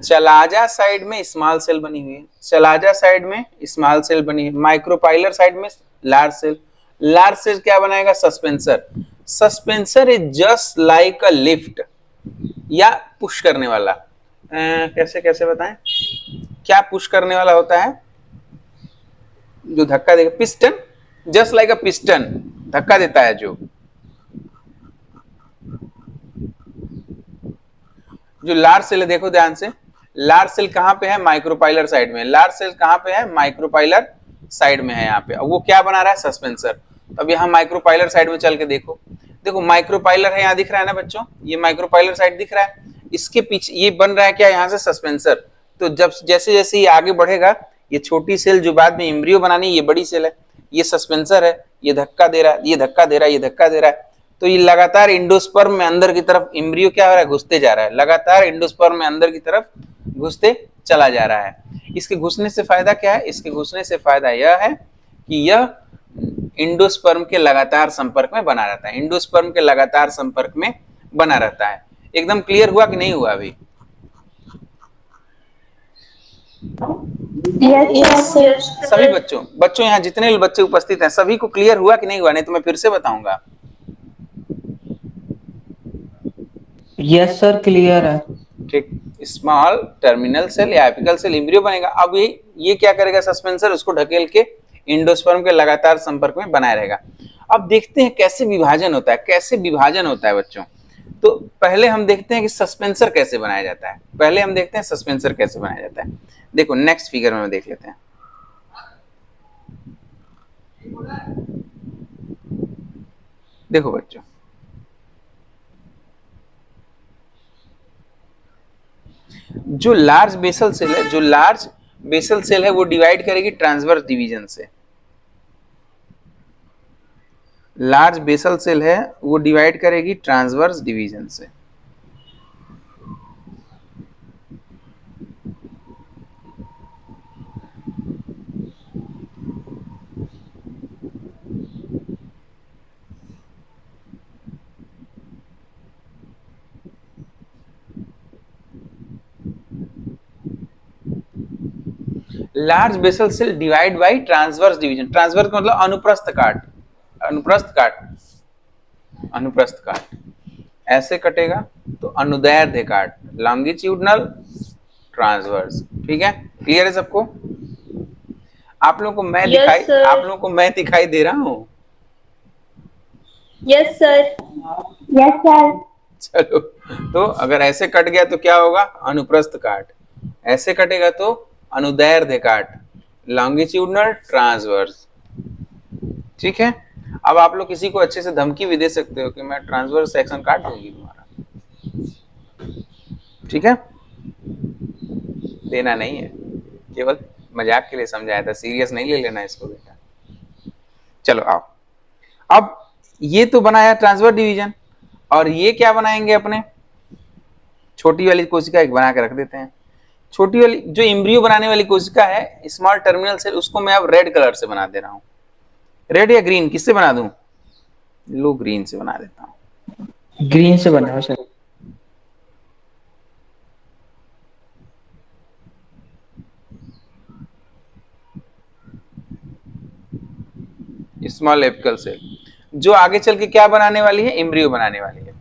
चलाजा साइड में स्मॉल सेल बनी हुई है, चलाजा साइड में स्मॉल सेल बनी है, माइक्रोपाइलर साइड में लार्ज सेल। लार्ज सेल क्या बनाएगा, suspensor. Suspensor is just like a lift, या पुश करने वाला। कैसे कैसे बताएं, क्या पुश करने वाला होता है, जो धक्का देगा, पिस्टन, जस्ट लाइक अ पिस्टन, धक्का देता है जो लार्ज सेल है। देखो ध्यान से, लार्ज सेल कहां पे है, माइक्रोपाइलर साइड में, लार्ज सेल कहां पे है, माइक्रोपाइलर साइड में है यहाँ पे। वो क्या बना रहा है, सस्पेंसर। अब यहाँ माइक्रोपाइलर साइड में चल के देखो, देखो माइक्रोपाइलर है, यहाँ दिख रहा है ना बच्चों, ये माइक्रोपाइलर साइड दिख रहा है, इसके पीछे ये बन रहा है क्या, यहाँ से सस्पेंसर। तो जब जैसे जैसे ये आगे बढ़ेगा, ये छोटी सेल जो बाद में एम्ब्रियो बनानी, ये बड़ी सेल है, ये सस्पेंसर है, ये धक्का दे रहा है, ये धक्का दे रहा है, ये धक्का दे रहा है, तो ये लगातार एंडोस्पर्म में अंदर की तरफ एम्ब्रियो क्या हो रहा है, घुसते जा रहा है, लगातार एंडोस्पर्म में अंदर की तरफ घुसते चला जा रहा है। इसके घुसने से फायदा क्या है, इसके घुसने से फायदा यह है कि यह इंडोस्पर्म के लगातार संपर्क में बना रहता है, इंडोस्पर्म के लगातार संपर्क में बना रहता है। एकदम क्लियर हुआ कि नहीं हुआ अभी? Yes sir. सभी बच्चों यहाँ जितने बच्चे उपस्थित हैं सभी को क्लियर हुआ कि नहीं हुआ? नहीं तो मैं फिर से बताऊंगा। यस सर, क्लियर है। ठीक, स्मॉल टर्मिनल सेल या एपिकल सेल एम्ब्रियो बनेगा। अब ये क्या करेगा, सस्पेंसर उसको ढकेल के इंडोस्पर्म के लगातार संपर्क में बनाए रहेगा। अब देखते हैं कैसे विभाजन होता है, कैसे विभाजन होता है बच्चों। तो पहले हम देखते हैं कि सस्पेंसर कैसे बनाया जाता है, पहले हम देखते हैं सस्पेंसर कैसे बनाया जाता है। देखो नेक्स्ट फिगर में देख लेते हैं। देखो बच्चों, जो लार्ज बेसल सेल है, जो लार्ज बेसल सेल है वो डिवाइड करेगी ट्रांसवर्स डिवीजन से। लार्ज बेसल सेल है वो डिवाइड करेगी ट्रांसवर्स डिवीजन से। Large basal cell divide by transverse division. Transverse मतलब अनुप्रस्थ काट, अनुप्रस्थ काट, अनुप्रस्थ काट। ऐसे कटेगा तो अनुदैर्ध्य काट, लॉन्गिट्यूडनल ट्रांसवर्स। ठीक है, क्लियर है सबको? आप लोगों को मैं आप लोगों को मैं दिखाई दे रहा हूं? Yes sir. Yes sir. चलो, तो अगर ऐसे कट गया तो क्या होगा, अनुप्रस्थ काट। ऐसे कटेगा तो अनुदैर्ध्य काट, लॉन्गिट्यूडनल ट्रांसवर्स। ठीक है, अब आप लोग किसी को अच्छे से धमकी भी दे सकते हो कि मैं ट्रांसवर्स सेक्शन काट दूंगी तुम्हारा। ठीक है, देना नहीं है, केवल मजाक के लिए समझाया था, सीरियस नहीं ले लेना इसको बेटा। चलो आओ, अब ये तो बनाया ट्रांसवर्स डिवीजन, और ये क्या बनाएंगे अपने, छोटी वाली कोशिका एक बना के रख देते हैं। छोटी वाली जो एम्ब्रियो बनाने वाली कोशिका है, स्मॉल टर्मिनल सेल, उसको मैं अब रेड कलर से बना दे रहा हूं। रेड या ग्रीन, किससे बना दूं? लो ग्रीन से बना देता हूं। ग्रीन से बनाओ सर। स्मॉल एपिकल सेल, जो आगे चल के क्या बनाने वाली है, एम्ब्रियो बनाने वाली है।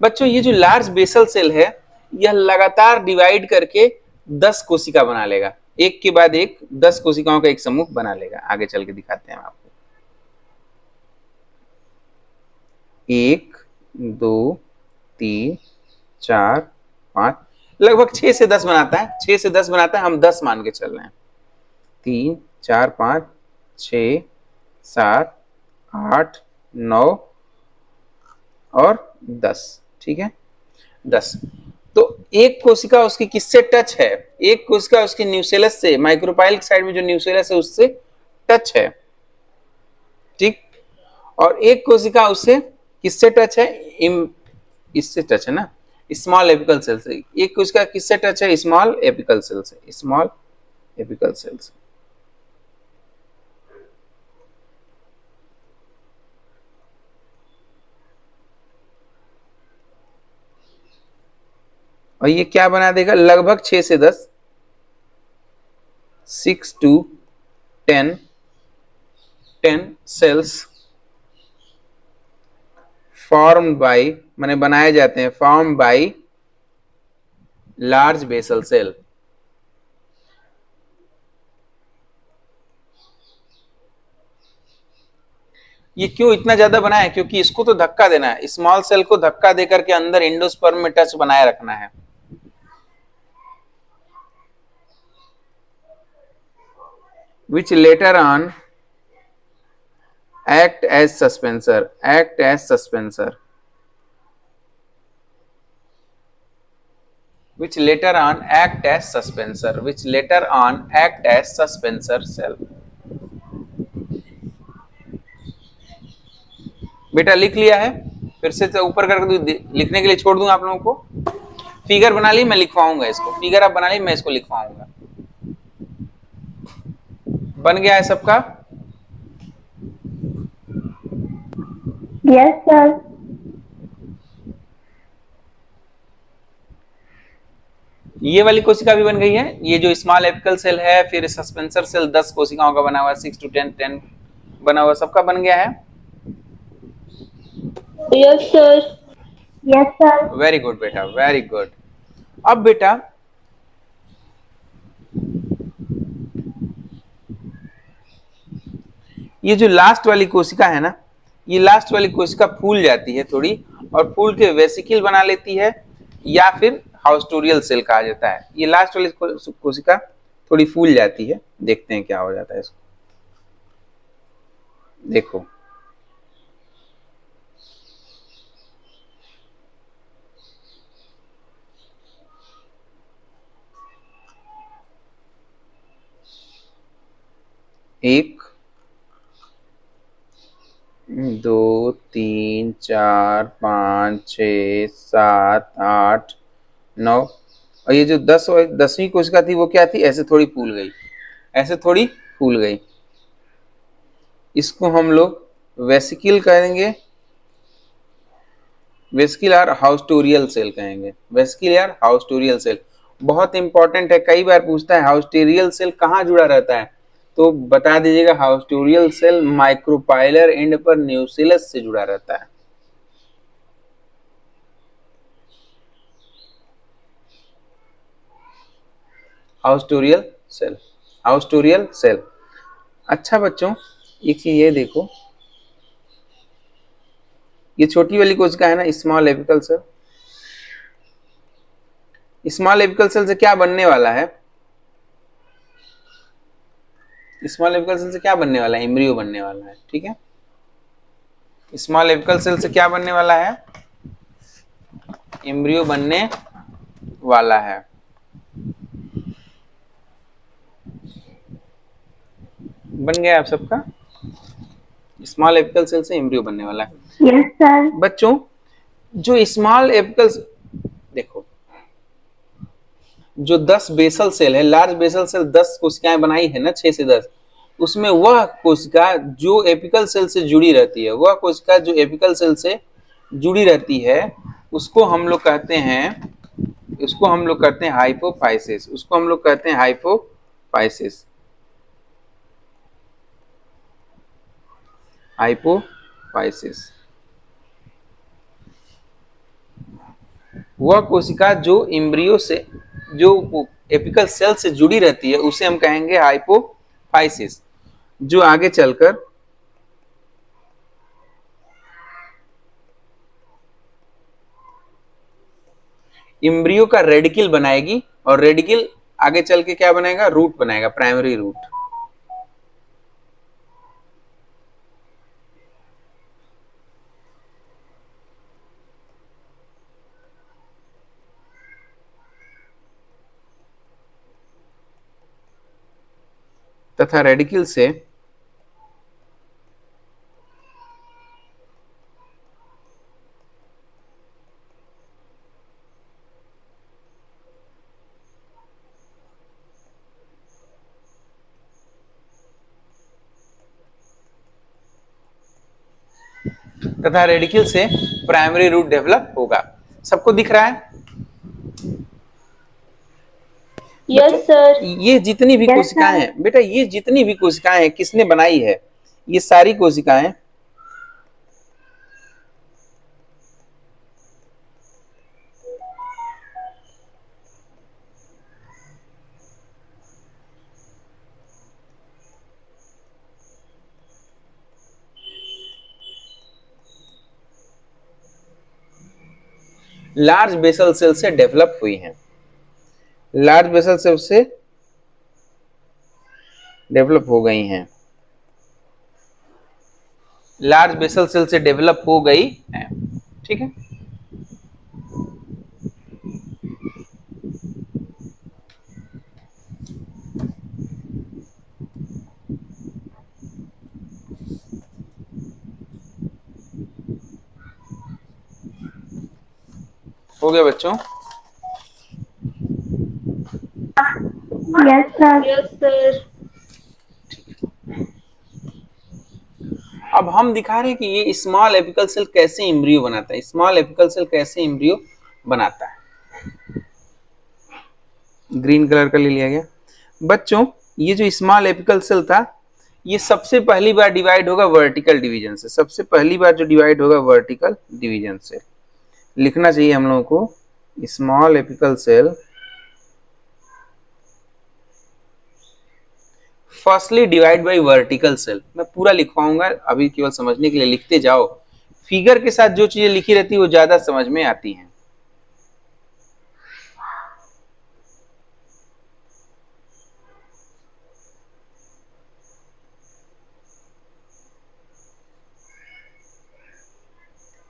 बच्चों ये जो लार्ज बेसल सेल है, यह लगातार डिवाइड करके 10 कोशिका बना लेगा, एक के बाद एक 10 कोशिकाओं का एक समूह बना लेगा। आगे चल के दिखाते हैं आपको। 1 2 3 4 5, लगभग 6 से 10 बनाता है, 6 से 10 बनाता है, हम 10 मान के चल रहे हैं। 3 4 5 6 7 8 9 और 10। ठीक है, 10। तो एक कोशिका उसकी किससे टच है, एक कोशिका उसकी न्यूसेलस से, माइक्रोपाइल साइड में जो न्यूसेलस है उससे टच है। ठीक, और एक कोशिका उससे किससे टच है, इससे टच है ना, स्मॉल एपिकल सेल से। एक कोशिका किससे टच है, स्मॉल एपिकल सेल से, स्मॉल एपिकल सेल से। और ये क्या बना देगा, लगभग 6 से 10, 6 to 10 सेल्स फॉर्म बाय, माने बनाए जाते हैं, form by large basal cell. ये क्यों इतना ज्यादा बना है, क्योंकि इसको तो धक्का देना है, स्मॉल सेल को धक्का देकर के अंदर एंडोस्पर्म में टच बनाए रखना है। which later on act as suspensor, act as suspensor, which later on act as suspensor, which later on act as suspensor cell। बेटा लिख लिया है, फिर से ऊपर करके लिखने के लिए छोड़ दूं आप लोगों को। फिगर बना ली, मैं लिखवाऊंगा इसको, फिगर आप बना ली, मैं इसको लिखवाऊंगा। बन गया है सबका? Yes, sir. ये वाली कोशिका भी बन गई है। ये जो स्मॉल एपिकल सेल है, फिर सस्पेंसर सेल 10 कोशिकाओं का बना हुआ है, 6 to 10 बना हुआ, सबका बन गया है। Yes sir. Yes, sir. Very good बेटा, वेरी गुड। अब बेटा ये जो लास्ट वाली कोशिका है ना, ये लास्ट वाली कोशिका फूल जाती है थोड़ी, और फूल के वेसिकल बना लेती है, या फिर हाउस्टोरियल सेल कहा जाता है। ये लास्ट वाली कोशिका थोड़ी फूल जाती है, देखते हैं क्या हो जाता है इसको। देखो एक, दो, तीन, चार, पाँच, छ, सात, आठ, नौ, और ये जो 10वीं कोशिका थी वो क्या थी, ऐसे थोड़ी फूल गई, ऐसे थोड़ी फूल गई। इसको हम लोग वेसिकल कहेंगे, वेसिकल यार हाउस्टोरियल सेल कहेंगे, वेसिकल यार हाउस्टोरियल सेल। बहुत इंपॉर्टेंट है, कई बार पूछता है हाउस्टोरियल सेल कहाँ जुड़ा रहता है, तो बता दीजिएगा हाउस्टोरियल सेल माइक्रोपाइलर एंड पर न्यूक्लियस से जुड़ा रहता है। Haustorial cell, haustorial cell. अच्छा बच्चों, एक चीज ये देखो, ये छोटी वाली कोशिका है ना, small apical cell. Small apical cell से क्या बनने वाला है, स्मॉल एपिकल सेल से क्या बनने वाला है, एम्ब्रियो बनने वाला है, ठीक है। स्मॉल एपिकल सेल से क्या बनने वाला है, एम्ब्रियो बनने वाला है। बन गया आप सबका, स्मॉल एपिकल सेल से एम्ब्रियो बनने वाला है। Yes, sir. बच्चों जो स्मॉल एपिकल, देखो जो 10 बेसल सेल है, लार्ज बेसल सेल 10 कोशिकाएं बनाई है ना, 6 से 10, उसमें वह कोशिका जो एपिकल सेल से जुड़ी रहती है, वह कोशिका जो एपिकल सेल से जुड़ी रहती है, उसको हम लोग कहते हैं, उसको हम लोग कहते हैं हाइपोफाइसिस, उसको हम लोग कहते हैं हाइपोफाइसिस, हाइपोफाइसिस। वह कोशिका जो एम्ब्रियो से, जो एपिकल सेल से जुड़ी रहती है, उसे हम कहेंगे हाइपोफाइसिस। जो आगे चलकर एम्ब्रियो का रेडिकल बनाएगी, और रेडिकल आगे चल के क्या बनाएगा, रूट बनाएगा, प्राइमरी रूट। तथा रेडिकल से प्राइमरी रूट डेवलप होगा। सबको दिख रहा है? Yes sir. ये जितनी भी Yes, कोशिकाएं sir. हैं बेटा, ये जितनी भी कोशिकाएं हैं किसने बनाई है, ये सारी कोशिकाएं लार्ज बेसल सेल से डेवलप हुई हैं, लार्ज बेसल सेल से डेवलप हो गई हैं, लार्ज बेसल सेल से डेवलप हो गई हैं, ठीक है। हो गया बच्चों? Yes, sir. Yes sir. अब हम दिखा रहे हैं कि ये स्मॉल एपिकल सेल कैसे एम्ब्रियो बनाता है, स्मॉल एपिकल सेल कैसे एम्ब्रियो बनाता है। ग्रीन कलर का ले लिया गया। बच्चों ये जो स्मॉल एपिकल सेल था ये सबसे पहली बार डिवाइड होगा वर्टिकल डिवीजन से, सबसे पहली बार जो डिवाइड होगा वर्टिकल डिवीजन से। लिखना चाहिए हम लोगों को small apical cell firstly divide by vertical cell. मैं पूरा लिखवाऊंगा, अभी केवल समझने के लिए लिखते जाओ। फिगर के साथ जो चीजें लिखी रहती है वो ज्यादा समझ में आती हैं।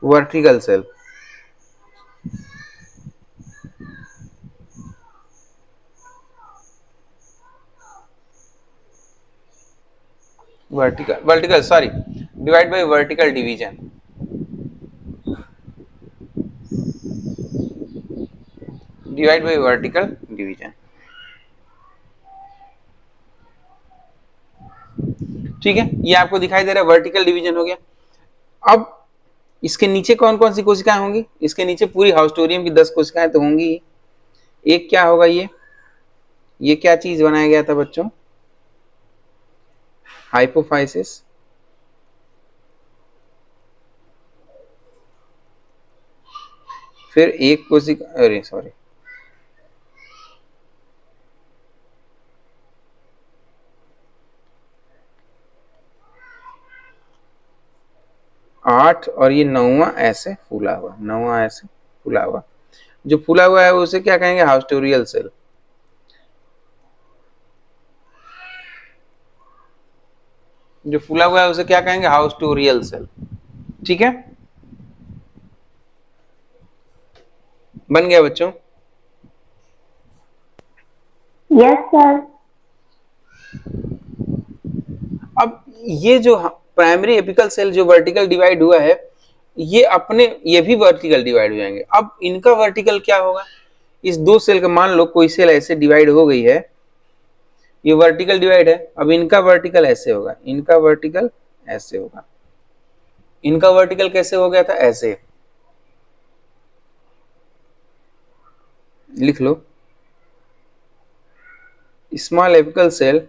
Vertical cell, vertical sorry, divide by vertical division. Divide by vertical division, ठीक है। ये आपको दिखाई दे रहा है वर्टिकल डिवीजन हो गया। अब इसके नीचे कौन कौन सी कोशिकाएं होंगी, इसके नीचे पूरी हाउस्टोरियम की 10 कोशिकाएं तो होंगी ही। एक क्या होगा, ये क्या चीज बनाया गया था बच्चों, हाइपोफाइसिस। फिर एक कोशिका, अरे सॉरी, आठ और ये 9वां ऐसे फूला हुआ, 9वां ऐसे फूला हुआ। जो फूला हुआ है उसे क्या कहेंगे, हाउस्टोरियल सेल। जो फूला हुआ है उसे क्या कहेंगे, हाउस्टोरियल सेल। ठीक है, बन गया बच्चों। Yes, sir. अब ये जो प्राइमरी एपिकल सेल जो वर्टिकल डिवाइड हुआ है, ये भी वर्टिकल डिवाइड हो जाएंगे। अब इनका वर्टिकल क्या होगा, इस दो सेल का मान लो कोई सेल ऐसे डिवाइड हो गई है, ये वर्टिकल डिवाइड है। अब इनका वर्टिकल ऐसे होगा, इनका वर्टिकल ऐसे होगा। इनका वर्टिकल कैसे हो गया था, ऐसे लिख लो, small apical cell,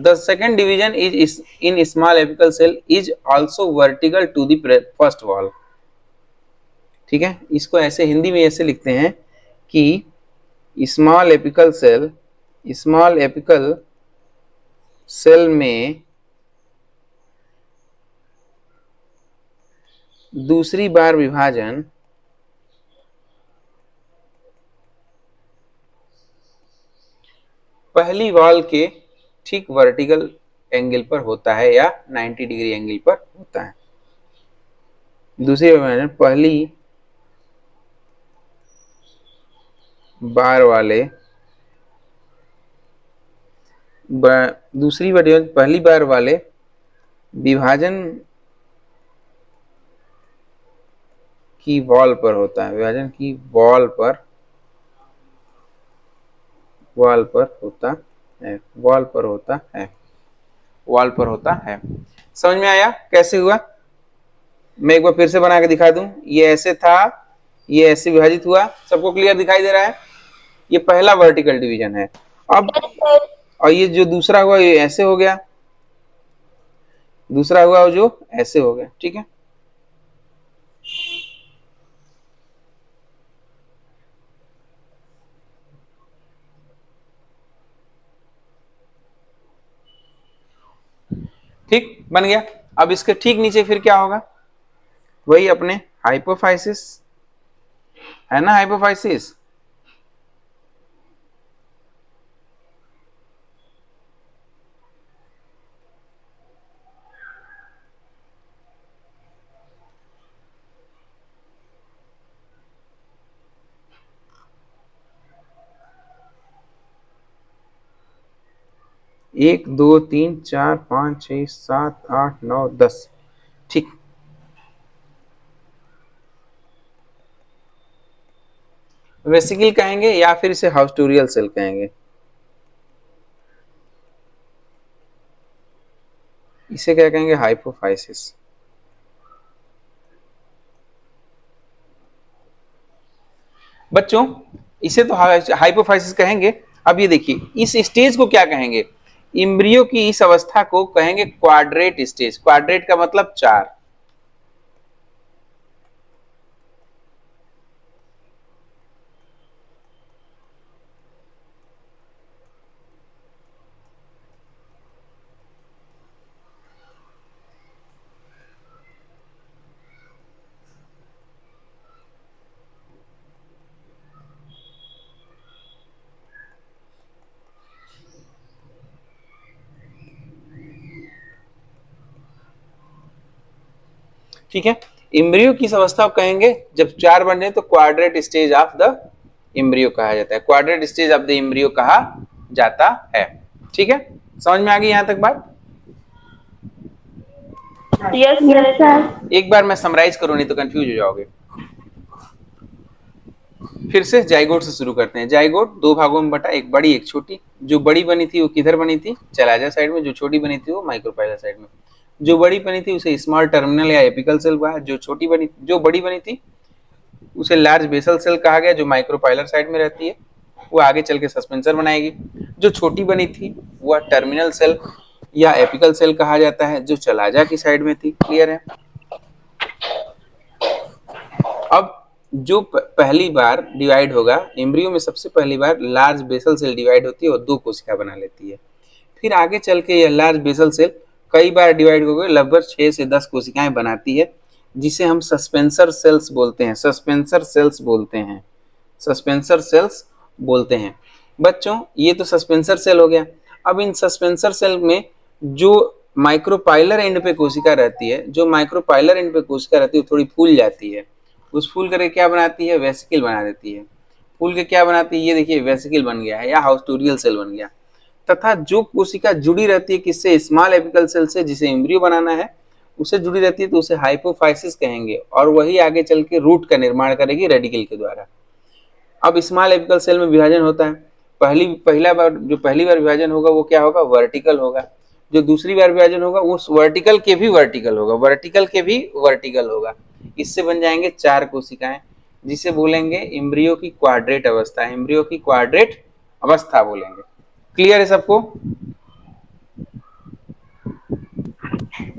the second division is in small apical cell is also vertical to the first wall। ठीक है, इसको ऐसे हिंदी में ऐसे लिखते हैं कि small apical cell, small apical cell में दूसरी बार विभाजन पहली वॉल के ठीक वर्टिकल एंगल पर होता है या 90 डिग्री एंगल पर होता है। दूसरी विभाजन पहली बार वाले दूसरी विभाजन पहली बार वाले विभाजन की वॉल पर होता है, विभाजन की वॉल पर होता है, वॉल पर होता है, वॉल पर होता है। समझ में आया कैसे हुआ, मैं एक बार फिर से बना के दिखा दूं। ये ऐसे था, ये ऐसे विभाजित हुआ, सबको क्लियर दिखाई दे रहा है। ये पहला वर्टिकल डिवीजन है। अब और ये जो दूसरा हुआ ये ऐसे हो गया, दूसरा हुआ जो ऐसे हो गया। ठीक है, ठीक बन गया। अब इसके ठीक नीचे फिर क्या होगा, वही अपने हाइपोफाइसिस है ना, हाइपोफाइसिस। एक दो तीन चार पाँच छः सात आठ नौ 10। ठीक, वेसिकल कहेंगे या फिर इसे हाउस्टोरियल सेल कहेंगे। इसे क्या कहेंगे? हाइपोफाइसिस। बच्चों इसे तो हाइपोफाइसिस कहेंगे। अब ये देखिए इस स्टेज को क्या कहेंगे? इम्ब्रियो की इस अवस्था को कहेंगे क्वाड्रेट स्टेज। क्वाड्रेट का मतलब 4। ठीक है, इम्ब्रियो की इस अवस्था को कहेंगे जब 4 बन जाए तो quadrant stage of the embryo कहा जाता है। Quadrant stage of the embryo कहा जाता है। ठीक है, समझ में आ गई यहां तक बात? Yes Yes, sir. sir. एक बार मैं समराइज करूं, नहीं तो कंफ्यूज हो जाओगे। फिर से जाइगोट से शुरू करते हैं। जाइगोट 2 भागों में बटा, एक बड़ी एक छोटी। जो बड़ी बनी थी वो किधर बनी थी? चलाजा साइड में। जो छोटी बनी थी वो माइक्रोपाइलर साइड में। जो बड़ी बनी थी उसे स्मॉल टर्मिनल या एपिकल सेल कहा। जो बड़ी बनी थी उसे लार्ज बेसल सेल कहा गया, जो माइक्रोपाइलर साइड में रहती है। वो आगे चल के सस्पेंसर बनाएगी। जो छोटी बनी थी वह टर्मिनल सेल या एपिकल सेल कहा जाता है, जो चलाजा की साइड में थी। क्लियर है? अब जो पहली बार डिवाइड होगा एम्ब्रियो में, सबसे पहली बार लार्ज बेसल सेल डिवाइड होती है और 2 कोशिका बना लेती है। फिर आगे चल के यह लार्ज बेसल सेल कई बार डिवाइड होकर लगभग 6 से 10 कोशिकाएं बनाती है, जिसे हम सस्पेंसर सेल्स बोलते हैं। सस्पेंसर सेल्स बोलते हैं। सस्पेंसर सेल्स बोलते हैं। बच्चों ये तो सस्पेंसर सेल हो गया। अब इन सस्पेंसर सेल में जो माइक्रोपाइलर एंड पे कोशिका रहती है, जो माइक्रोपाइलर एंड पे कोशिका रहती है वो थोड़ी फूल जाती है। उस फूल करके क्या बनाती है? वेसिकल बना देती है। फूल के क्या बनाती है? ये देखिए वेसिकल बन गया है या हाउस्टोरियल सेल बन गया। तथा जो कोशिका जुड़ी रहती है किससे? स्मॉल एपिकल सेल से, जिसे एम्ब्रियो बनाना है, उसे जुड़ी रहती है तो उसे हाइपोफाइसिस कहेंगे। और वही आगे चल के रूट का निर्माण करेगी रेडिकल के द्वारा। अब स्मॉल एपिकल सेल में विभाजन होता है। पहली बार विभाजन होगा वो क्या होगा? वर्टिकल होगा। जो दूसरी बार विभाजन होगा उस वर्टिकल के भी वर्टिकल होगा, वर्टिकल के भी वर्टिकल होगा। इससे बन जाएंगे 4 कोशिकाएं, जिसे बोलेंगे एम्ब्रियो की क्वाड्रेट अवस्था। एम्ब्रियो की क्वाड्रेट अवस्था बोलेंगे। क्लियर है सबको?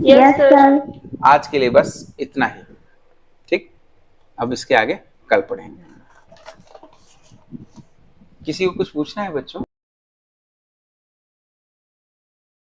Yes Yes, sir. sir. आज के लिए बस इतना ही। ठीक, अब इसके आगे कल पढ़ेंगे। किसी को कुछ पूछना है बच्चों?